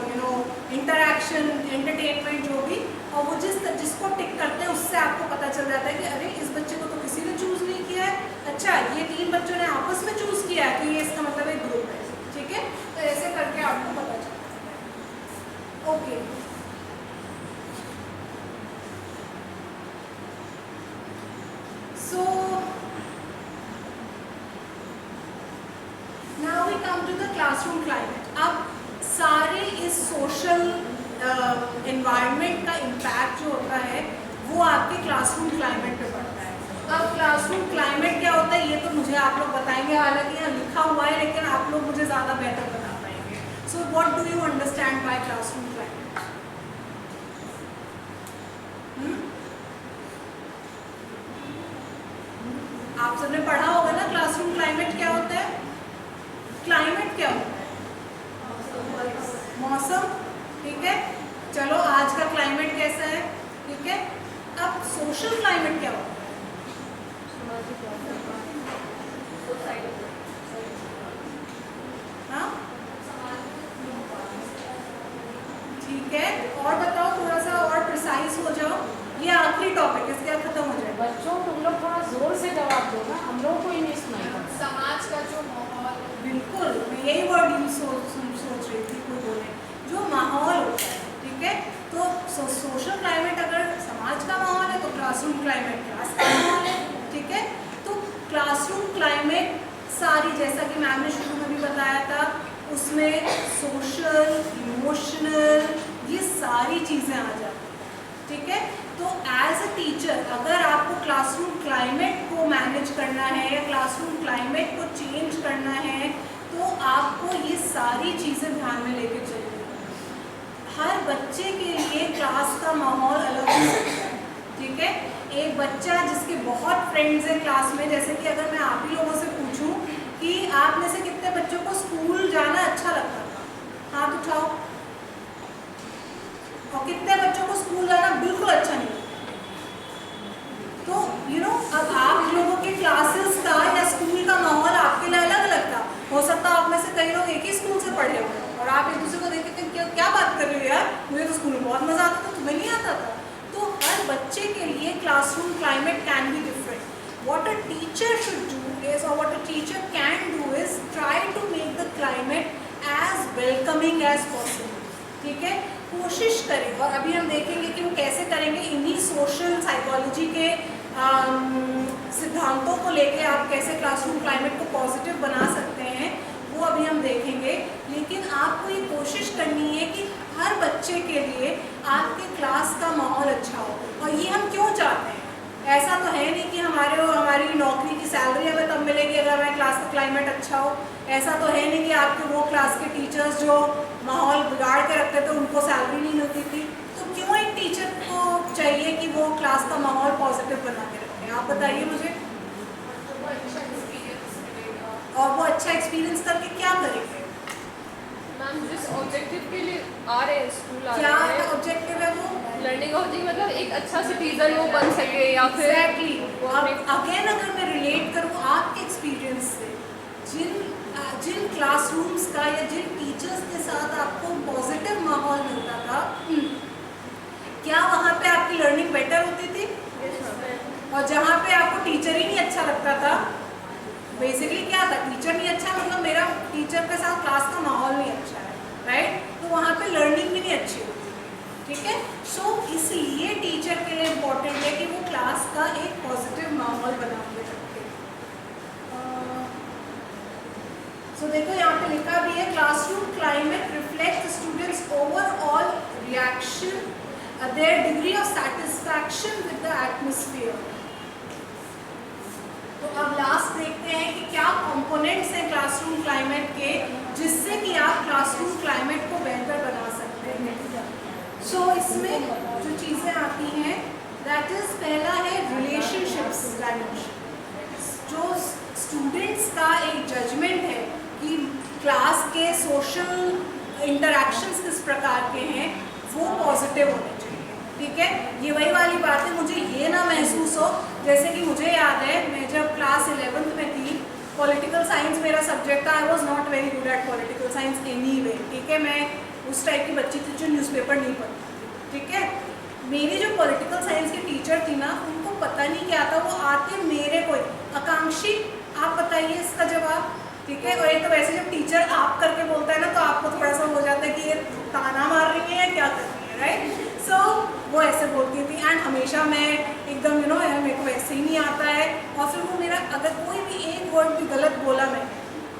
interaction, entertainment, जो भी, और वो जिसको टिक करते हैं उससे आपको पता चल जाता है कि अरे इस बच्चे को तो किसी ने चूज़ नहीं किया है, अच्छा ये 3 बच्चों ने आपस में चूज़ किया है, तो ये इसका मतलब एक ग्रुप है, ठीक है। तो ऐसे करके आपको पता चलता है। Okay, so now we come to the classroom climate. अब सारे इस सोशल एनवायरनमेंट का इम्पैक्ट जो होता है वो आपके क्लासरूम क्लाइमेट पे पड़ता है। अब क्लासरूम क्लाइमेट क्या होता है ये तो मुझे आप लोग बताएंगे, हालांकि यहाँ लिखा हुआ है, लेकिन आप लोग मुझे ज़्यादा बेहतर बता पाएंगे। So what do you understand by classroom climate? आप सबने पढ़ा होगा ना क्लासरूम क्लाइमेट क्या होता है। क्लाइमेट क्या होता है? मौसम, ठीक है। चलो आज का क्लाइमेट कैसा है, ठीक है। अब सोशल क्लाइमेट क्या होता है? हाँ, ठीक है। और बताओ, थोड़ा सा और प्रिसाइज हो जाओ। ये आखिरी टॉपिक, इसके बाद खत्म हो जाएगा। बच्चों तुम लोग थोड़ा जोर से जवाब दो ना, हम लोग को ही नहीं सुनाई पड़ता। समाज का जो माहौल, बिल्कुल, मैं यही वर्ड यूज सोच रही थी, कोई बोले जो माहौल होता है, ठीक है। तो सोशल क्लाइमेट अगर समाज का माहौल है तो क्लासरूम क्लाइमेट क्लास का माहौल है, ठीक है। तो क्लासरूम सारी, जैसा कि मैम ने शुरू में भी बताया था, उसमें सोशल, इमोशनल, ये सारी चीज़ें आ जाती हैं, ठीक है। तो एज अ टीचर अगर आपको क्लासरूम क्लाइमेट को मैनेज करना है या क्लासरूम क्लाइमेट को चेंज करना है, तो आपको ये सारी चीज़ें ध्यान में लेके चलनी है। हर बच्चे के लिए क्लास का माहौल अलग हो सकता है, ठीक है। एक बच्चा जिसके बहुत फ्रेंड्स हैं क्लास में, जैसे कि अगर मैं आप ही लोगों से पूछूं कि आप में से कितने बच्चों को स्कूल जाना अच्छा लगता था, हाथ उठाओ। और कितने बच्चों को स्कूल जाना बिल्कुल अच्छा नहीं लगता। तो अब आप लोगों के क्लासेस का या स्कूल का माहौल आपके लिए अलग अलग था। हो सकता है आप में से कई लोग एक ही स्कूल से पढ़े हुए और आप एक दूसरे को देखते थे क्या बात कर रहे हो यार, मुझे तो स्कूल में बहुत मजा आता था, तुम्हें नहीं आता था। तो हर बच्चे के लिए classroom climate can be different. What a teacher should do is, or what a teacher can do is, try to make the climate as welcoming as possible. ठीक है, कोशिश करें. और अभी हम देखेंगे कि वो कैसे करेंगे. इन्हीं सोशल साइकोलॉजी के सिद्धांतों को लेके आप कैसे क्लासरूम क्लाइमेट को पॉजिटिव बना सकते हैं, वो अभी हम देखेंगे. लेकिन आपको ये कोशिश करनी है कि हर बच्चे के लिए आपके क्लास का माहौल अच्छा हो. और ये हम क्यों चाहते हैं? ऐसा तो है नहीं कि हमारी नौकरी की सैलरी हमें तब मिलेगी अगर हमारे क्लास का क्लाइमेट अच्छा हो. ऐसा तो है नहीं कि आपके वो क्लास के टीचर्स जो माहौल बिगाड़ के रखते थे उनको सैलरी नहीं मिलती थी. तो क्यों एक टीचर को चाहिए कि वो क्लास का माहौल पॉजिटिव बना के रखें? आप बताइए मुझे. और वो अच्छा एक्सपीरियंस करके क्या करेंगे? मैम जिस ऑब्जेक्टिव के लिए आ रहे हैं स्कूल आ क्या रहे हैं, ऑब्जेक्टिव है वो? लर्निंग ऑब्जेक्टिव मतलब एक अच्छा सिटीजन वो बन सके या फिर एग्जैक्टली. अगेन अगर मैं रिलेट करूँ आपके एक्सपीरियंस से, जिन क्लासरूम्स का या जिन टीचर्स के साथ आपको पॉजिटिव माहौल मिलता था, क्या वहाँ पे आपकी लर्निंग बेटर होती थी? और जहाँ पे आपको टीचर ही नहीं अच्छा लगता था, बेसिकली क्या था, टीचर नहीं अच्छा मतलब मेरा टीचर के साथ क्लास का माहौल नहीं अच्छा है, राइट? तो वहाँ पे लर्निंग भी नहीं अच्छी होती. ठीक है. सो इसलिए टीचर के लिए इम्पोर्टेंट है कि वो क्लास का एक पॉजिटिव माहौल बना के रखे. सो देखो यहाँ पे लिखा भी है, classroom climate reflect students overall reaction, there degree of satisfaction with the atmosphere. तो अब लास्ट देखते हैं कि क्या कंपोनेंट्स हैं क्लासरूम क्लाइमेट के जिससे कि आप क्लासरूम क्लाइमेट को बेहतर बना सकते हैं. सो इसमें जो चीज़ें आती हैं, दैट इज पहला है रिलेशनशिप्स डायमेंशन. जो स्टूडेंट्स का एक जजमेंट है कि क्लास के सोशल इंटरैक्शंस किस प्रकार के हैं, वो पॉजिटिव होने चाहिए. ठीक है. ये वही वाली बात है, मुझे ये ना महसूस हो जैसे कि मुझे याद है मैं जब क्लास 11th में थी, पॉलिटिकल साइंस मेरा सब्जेक्ट था. I was not very good at political science any way. ठीक है. मैं उस टाइप की बच्ची थी जो न्यूज़पेपर नहीं पढ़ती. ठीक है. मेरी जो पॉलिटिकल साइंस की टीचर थी ना, उनको पता नहीं क्या था, वो आते मेरे को, आकांक्षी आप बताइए इसका जवाब. ठीक है. और ये तो वैसे जब टीचर आप करके बोलता है ना, तो आपको थोड़ा सा हो जाता है कि ये ताना मार रही है या क्या कर रही है, राइट? सो वो ऐसे बोलती थी एंड हमेशा मैं एकदम मेरे को वैसे ही नहीं आता है. और फिर वो मेरा अगर कोई भी एक वर्ड भी गलत बोला मैं,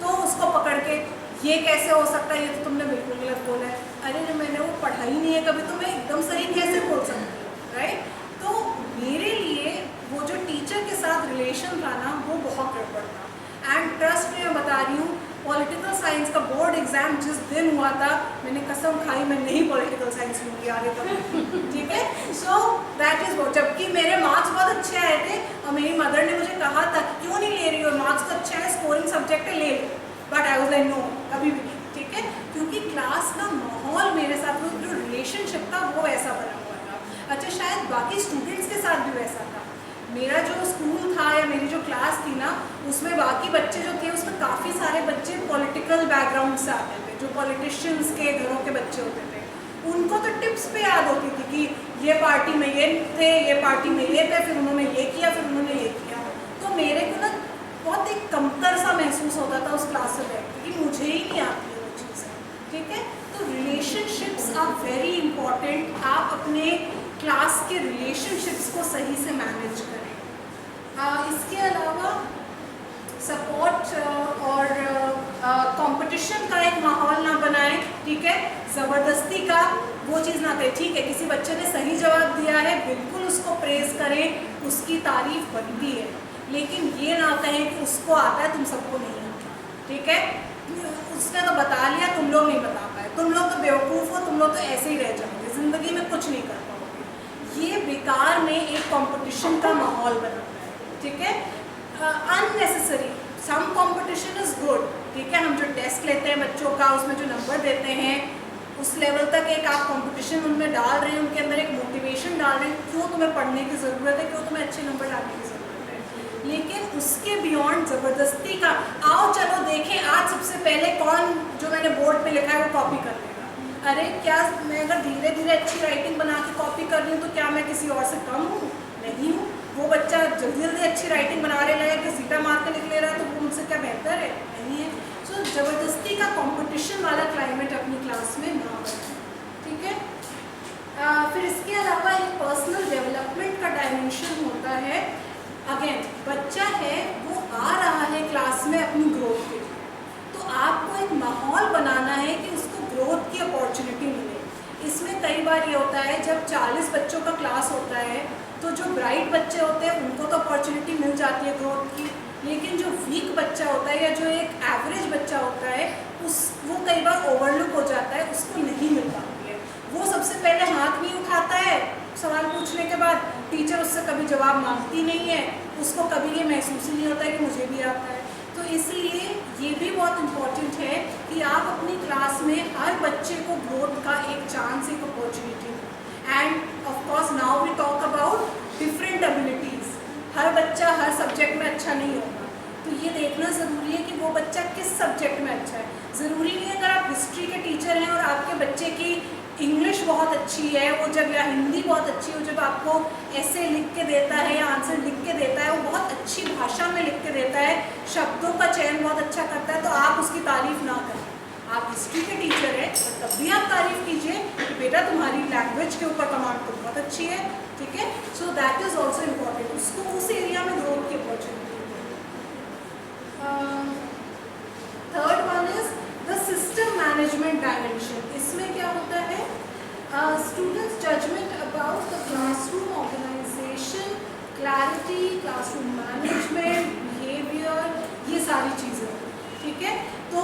तो उसको पकड़ के ये कैसे हो सकता है, ये तो तुमने बिल्कुल गलत बोला है. अरे जब मैंने वो पढ़ा ही नहीं है कभी, तो मैं एकदम सही कैसे बोल सकती हूँ, राइट? तो मेरे लिए वो जो टीचर के साथ रिलेशन था ना, वो बहुत गड़बड़ था. एंड ट्रस्ट में मैं बता रही हूँ, पॉलिटिकल साइंस का बोर्ड एग्जाम जिस दिन हुआ था, मैंने कसम खाई मैं नहीं पॉलिटिकल साइंस लूँगी आगे तक. ठीक है. सो दैट इज वो. जबकि मेरे मार्क्स बहुत अच्छे आए थे और मेरी मदर ने मुझे कहा था कि क्यों नहीं ले रही हो, मार्क्स तो अच्छे हैं, स्कोरिंग सब्जेक्ट है, ले लो. But I was like no, कभी भी नहीं. ठीक है. क्योंकि क्लास का माहौल मेरे साथ, वो जो रिलेशनशिप था वो वैसा बना हुआ था. अच्छा, शायद बाकी स्टूडेंट्स के साथ भी वैसा था. मेरा जो स्कूल था या मेरी जो क्लास थी ना, उसमें बाकी बच्चे जो थे, उसमें काफ़ी सारे बच्चे पॉलिटिकल बैकग्राउंड से आते थे, जो पॉलिटिशियंस के घरों के बच्चे होते थे. उनको तो टिप्स पे याद होती थी कि ये पार्टी में ये थे, ये पार्टी में ये थे, फिर उन्होंने ये किया, फिर उन्होंने ये किया. तो मेरे को ना बहुत एक कमतर सा महसूस होता था उस क्लास से बैठ के, कि मुझे ही नहीं आती है वो चीज़ें. ठीक है. तो रिलेशनशिप्स आर वेरी इंपॉर्टेंट. आप अपने क्लास के रिलेशनशिप्स को सही से मैनेज करें. इसके अलावा सपोर्ट और कंपटीशन का एक माहौल ना बनाएं, ठीक है, ज़बरदस्ती का वो चीज़ ना करें। ठीक है, किसी बच्चे ने सही जवाब दिया है, बिल्कुल उसको प्रेज़ करें, उसकी तारीफ बनती है, लेकिन ये ना कहें कि उसको आता है तुम सबको नहीं आता, ठीक है, उसने तो बता लिया, तुम लोग नहीं बता पाए, तुम लोग तो बेवकूफ़ हो, तुम लोग तो ऐसे ही रह जाओगे, ज़िंदगी में कुछ नहीं कर पाओगे। ये बेकार में एक कंपटीशन का माहौल बनाता है, ठीक है, unnecessary. Some competition is good, ठीक है, हम जो टेस्ट लेते हैं बच्चों का, उसमें जो नंबर देते हैं, उस लेवल तक एक आप कंपटीशन उनमें डाल रहे हैं, उनके अंदर एक मोटिवेशन डाल रहे हैं, क्यों तुम्हें पढ़ने की ज़रूरत है, क्यों तुम्हें अच्छे नंबर लाने की ज़रूरत है। लेकिन उसके बियॉन्ड ज़बरदस्ती का, आओ चलो देखें आज सबसे पहले कौन जो मैंने बोर्ड पे लिखा है वो कॉपी कर लेगा। अरे क्या मैं अगर धीरे धीरे अच्छी राइटिंग बना के कॉपी कर रही हूँ तो क्या मैं किसी और से कम हूँ? नहीं हूँ। वो बच्चा जल्दी जल्दी अच्छी राइटिंग बना रहे लगा कि सीटा मार के लिख ले रहा है तो वो मुझसे क्या बेहतर है? नहीं है। सो ज़बरदस्ती का कंपटीशन वाला क्लाइमेट अपनी क्लास में ना बनाए, ठीक है। फिर इसके अलावा एक पर्सनल डेवलपमेंट का डायमेंशन होता है। अगेन बच्चा है वो आ रहा है क्लास में अपनी ग्रोथ के लिए, तो आपको एक माहौल बनाना है कि उसको ग्रोथ की अपॉर्चुनिटी मिले। इसमें कई बार ये होता है जब 40 बच्चों का क्लास होता है तो जो ब्राइट बच्चे होते हैं उनको तो अपॉर्चुनिटी मिल जाती है ग्रोथ की, लेकिन जो वीक बच्चा होता है या जो एक एवरेज बच्चा होता है वो कई बार ओवरलुक हो जाता है, उसको नहीं मिल पाती है। वो सबसे पहले हाथ नहीं उठाता है सवाल पूछने के बाद, टीचर उससे कभी जवाब मांगती नहीं है, उसको कभी ये महसूस ही नहीं होता है कि मुझे भी आता है। तो इसलिए ये भी बहुत इम्पॉर्टेंट है कि आप अपनी क्लास में हर बच्चे को ग्रोथ का एक चांस, एक अपॉर्चुनिटी दें। And of course now we talk about different abilities. हर बच्चा हर सब्जेक्ट में अच्छा नहीं होगा, तो ये देखना ज़रूरी है कि वो बच्चा किस सब्जेक्ट में अच्छा है। ज़रूरी नहीं है अगर आप हिस्ट्री के टीचर हैं और आपके बच्चे की इंग्लिश बहुत अच्छी है, वो जब या हिंदी बहुत अच्छी हो, जब आपको ऐसे लिख के देता है या आंसर लिख के देता है, वो बहुत अच्छी भाषा में लिख के देता है, शब्दों का चयन बहुत अच्छा करता है, तो आप उसकी तारीफ़ ना करें। आप हिस्ट्री के टीचर हैं तो तब भी आप तारीफ़ कीजिए कि बेटा तुम्हारी लैंग्वेज के ऊपर कमांड तो बहुत अच्छी है, ठीक है। So that is also important, उसको उस एरिया में ग्रोथ की opportunity. Third one is the system management dimension. इसमें क्या होता है, students judgment about the classroom organisation, clarity, classroom management, behaviour, ये सारी चीज़ें, ठीक है। तो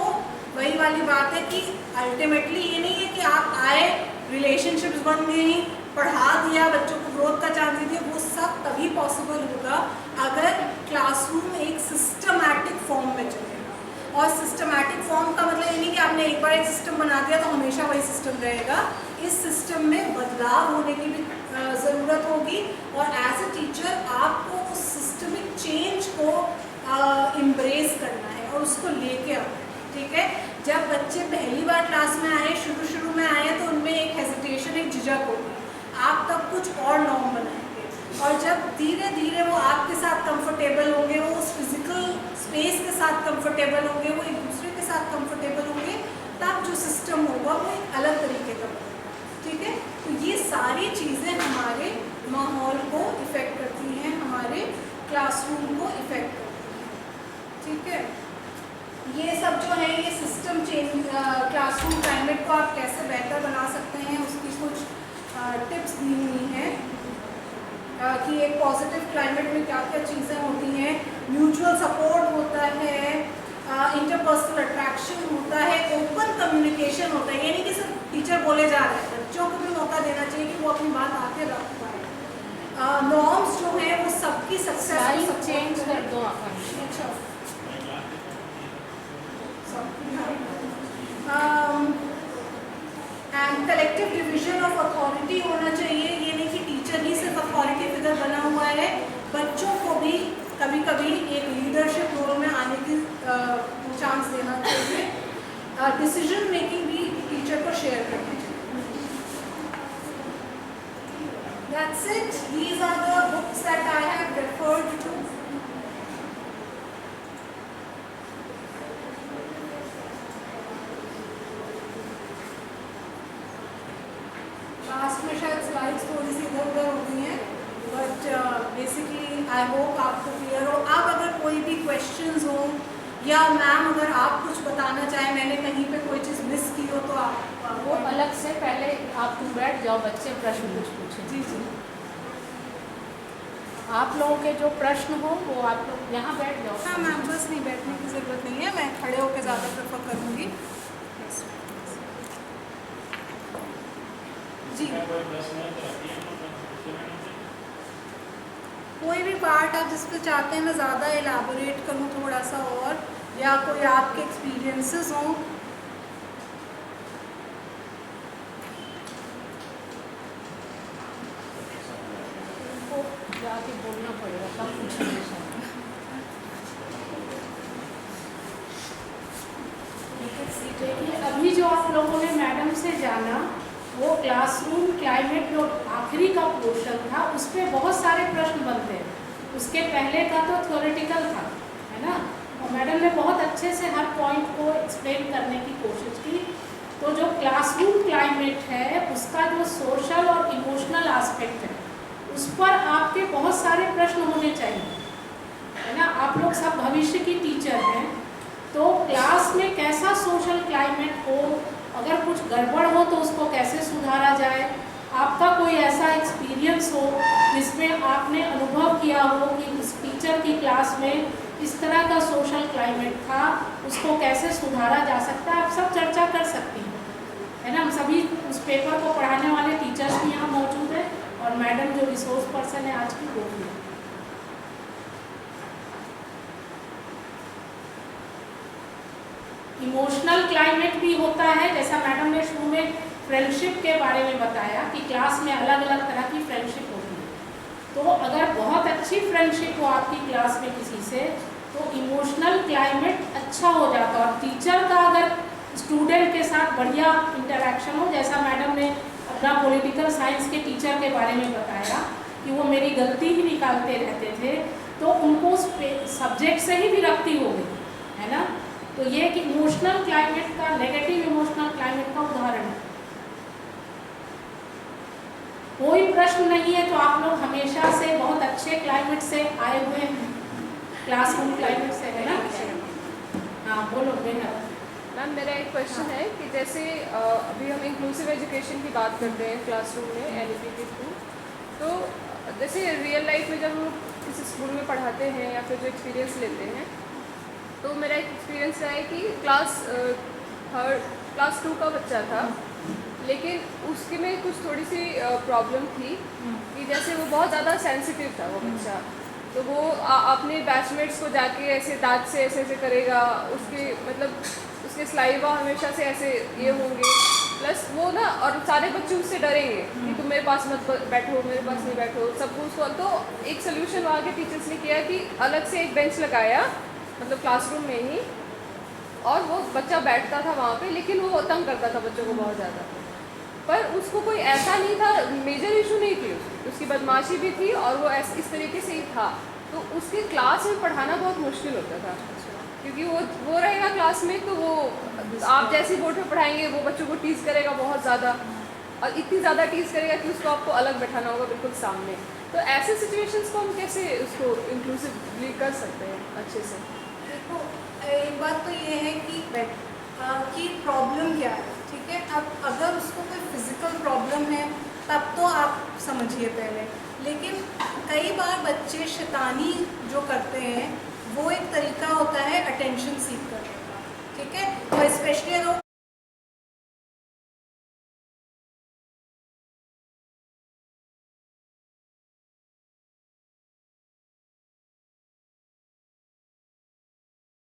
वही वाली बात है कि अल्टीमेटली ये नहीं है कि आप आए, रिलेशनशिप्स बन गई, पढ़ा दिया, बच्चों को ग्रोथ का चांस दे दिया, वो सब तभी पॉसिबल होगा अगर क्लासरूम एक सिस्टमैटिक फॉर्म में चलेगा। और सिस्टमैटिक फॉर्म का मतलब ये नहीं कि आपने एक बार एक सिस्टम बना दिया तो हमेशा वही सिस्टम रहेगा। इस सिस्टम में बदलाव होने की भी ज़रूरत होगी, और एज ए टीचर आपको उस सिस्टमिक चेंज को एम्ब्रेस करना है और उसको लेके आना है, ठीक है। जब बच्चे पहली बार क्लास में आए, शुरू में आए, तो उनमें एक हेजिटेशन, एक झिझक होगी, आप तब कुछ और नॉर्म बनाएंगे, और जब धीरे धीरे वो आपके साथ कंफर्टेबल होंगे, वो उस फिजिकल स्पेस के साथ कंफर्टेबल होंगे, वो एक दूसरे के साथ कंफर्टेबल होंगे, तब जो सिस्टम होगा वो एक अलग तरीके का बनेगा, ठीक है। तो ये सारी चीज़ें हमारे माहौल को इफ़ेक्ट करती हैं, हमारे क्लासरूम को इफ़ेक्ट करती हैं, ठीक है। ये सब जो है ये सिस्टम चेंज, क्लासरूम क्लाइमेट को आप कैसे बेहतर बना सकते हैं उसकी कुछ टिप्स दी हुई हैं, कि एक पॉजिटिव क्लाइमेट में क्या क्या चीज़ें होती हैं। म्यूचुअल सपोर्ट होता है, इंटरपर्सनल अट्रैक्शन होता है, ओपन कम्युनिकेशन होता है, ये नहीं कि सिर्फ टीचर बोले जा रहे हैं, बच्चों को भी मौका देना चाहिए कि वो अपनी बात आके रख पाए। नॉर्म्स जो हैं वो सबकी सक्सेस चेंज कर दो आप। अच्छा, and collective division of authority होना चाहिए। ये नहीं कि टीचर ही सिर्फ अथॉरिटी फिगर बना हुआ है, बच्चों को भी कभी कभी एक लीडरशिप रोल में आने की चांस देना चाहिए। डिसीजन मेकिंग भी टीचर को शेयर करनी चाहिए। That's it. These are the books that I have referred to. Last में शायद स्लाइड्स थोड़ी सी इधर उधर हो गई हैं, बट बेसिकली आई होप आपको क्लियर हो। आप अगर कोई भी क्वेश्चंस हो या मैम अगर आप कुछ बताना चाहें, मैंने कहीं पे कोई चीज़ मिस की हो तो आप वो अलग से पहले आप तुम बैठ जाओ, बच्चे प्रश्न कुछ पूछे। जी जी आप लोगों के जो प्रश्न हो वो आप लोग यहाँ बैठ जाओ। हाँ मैम, बस नहीं बैठने की ज़रूरत नहीं है, मैं खड़े होकर ज़्यादा प्रेफर करूँगी। जी कोई भी पार्ट आप जिस पे चाहते हैं मैं ज़्यादा एलाबोरेट करूँ थोड़ा सा, और या कोई आपके एक्सपीरियंसेस हों। उनको जाके बोलना पड़ेगा तब पूछेंगे शायद। देखिए अभी जो आप लोगों ने मैडम से जाना वो क्लासरूम क्लाइमेट जो आखिरी का पोर्शन था उस पर बहुत सारे प्रश्न बनते हैं। उसके पहले का तो थ्योरेटिकल था, है ना, और मैडम ने बहुत अच्छे से हर पॉइंट को एक्सप्लेन करने की कोशिश की। तो जो क्लासरूम क्लाइमेट है उसका जो सोशल और इमोशनल एस्पेक्ट है उस पर आपके बहुत सारे प्रश्न होने चाहिए, है ना। आप लोग सब भविष्य की टीचर हैं, तो क्लास में कैसा सोशल क्लाइमेट हो, अगर कुछ गड़बड़ हो तो उसको कैसे सुधारा जाए। आपका कोई ऐसा एक्सपीरियंस हो जिसमें आपने अनुभव किया हो कि उस टीचर की क्लास में इस तरह का सोशल क्लाइमेट था, उसको कैसे सुधारा जा सकता है, आप सब चर्चा कर सकती हैं, है ना। हम सभी उस पेपर को पढ़ाने वाले टीचर्स भी यहाँ मौजूद हैं और मैडम जो रिसोर्स पर्सन है आज की वो भी है। इमोशनल क्लाइमेट भी होता है, जैसा मैडम ने शुरू में फ्रेंडशिप के बारे में बताया कि क्लास में अलग अलग तरह की फ्रेंडशिप होती है। तो अगर बहुत अच्छी फ्रेंडशिप हो आपकी क्लास में किसी से तो इमोशनल क्लाइमेट अच्छा हो जाता है। और टीचर का अगर स्टूडेंट के साथ बढ़िया इंटरेक्शन हो, जैसा मैडम ने अपना पॉलिटिकल साइंस के टीचर के बारे में बताया कि वो मेरी गलती ही निकालते रहते थे, तो उनको उस सब्जेक्ट से ही विरक्ति हो गई, है ना। तो ये कि इमोशनल क्लाइमेट का, नेगेटिव इमोशनल क्लाइमेट का उदाहरण है। कोई प्रश्न नहीं है तो आप लोग हमेशा से बहुत अच्छे क्लाइमेट से आए हुए हैं, क्लासरूम क्लाइमेट से, है ना। हाँ बोलो बेटा। मैम मेरा एक क्वेश्चन है कि जैसे अभी हम इंक्लूसिव एजुकेशन की बात करते हैं क्लासरूम में NEP के थ्रू, तो जैसे रियल लाइफ में जब हम किसी स्कूल में पढ़ाते हैं या फिर जो एक्सपीरियंस लेते हैं, तो मेरा एक एक्सपीरियंस रहा है कि क्लास 2 का बच्चा था, लेकिन उसके में कुछ थोड़ी सी प्रॉब्लम थी कि जैसे वो बहुत ज़्यादा सेंसिटिव था वो बच्चा। तो वो अपने बैचमेट्स को जाके ऐसे दांत से ऐसे ऐसे करेगा, उसके मतलब उसके स्लाइवा हमेशा से ऐसे ये होंगे, प्लस वो ना, और सारे बच्चे उससे डरेंगे कि तुम मेरे पास मत बैठो, मेरे पास नहीं बैठो, सबको उसको। तो एक सोल्यूशन वहाँ के टीचर्स ने किया कि अलग से एक बेंच लगाया, मतलब क्लासरूम में ही, और वो बच्चा बैठता था वहाँ पे, लेकिन वो तंग करता था बच्चों को बहुत ज़्यादा। पर उसको कोई ऐसा नहीं था, मेजर इशू नहीं थी उसकी बदमाशी भी थी और वो इस तरीके से ही था। तो उसके क्लास में पढ़ाना बहुत मुश्किल होता था, क्योंकि वो रहेगा क्लास में, तो वो आप जैसे बोर्ड पे पढ़ाएंगे वो बच्चों को टीज़ करेगा बहुत ज़्यादा, और इतनी ज़्यादा टीज़ करेगा कि उसको आपको अलग बैठाना होगा बिल्कुल सामने। तो ऐसे सिचुएशंस को हम कैसे उसको इंक्लूसिवली कर सकते हैं अच्छे से? देखो एक बात तो ये है कि प्रॉब्लम क्या है, ठीक है। अब अगर उसको कोई फिजिकल प्रॉब्लम है तब तो आप समझिए पहले, लेकिन कई बार बच्चे शैतानी जो करते हैं वो एक तरीका होता है अटेंशन सीख करने का, ठीक है। और स्पेशली अगर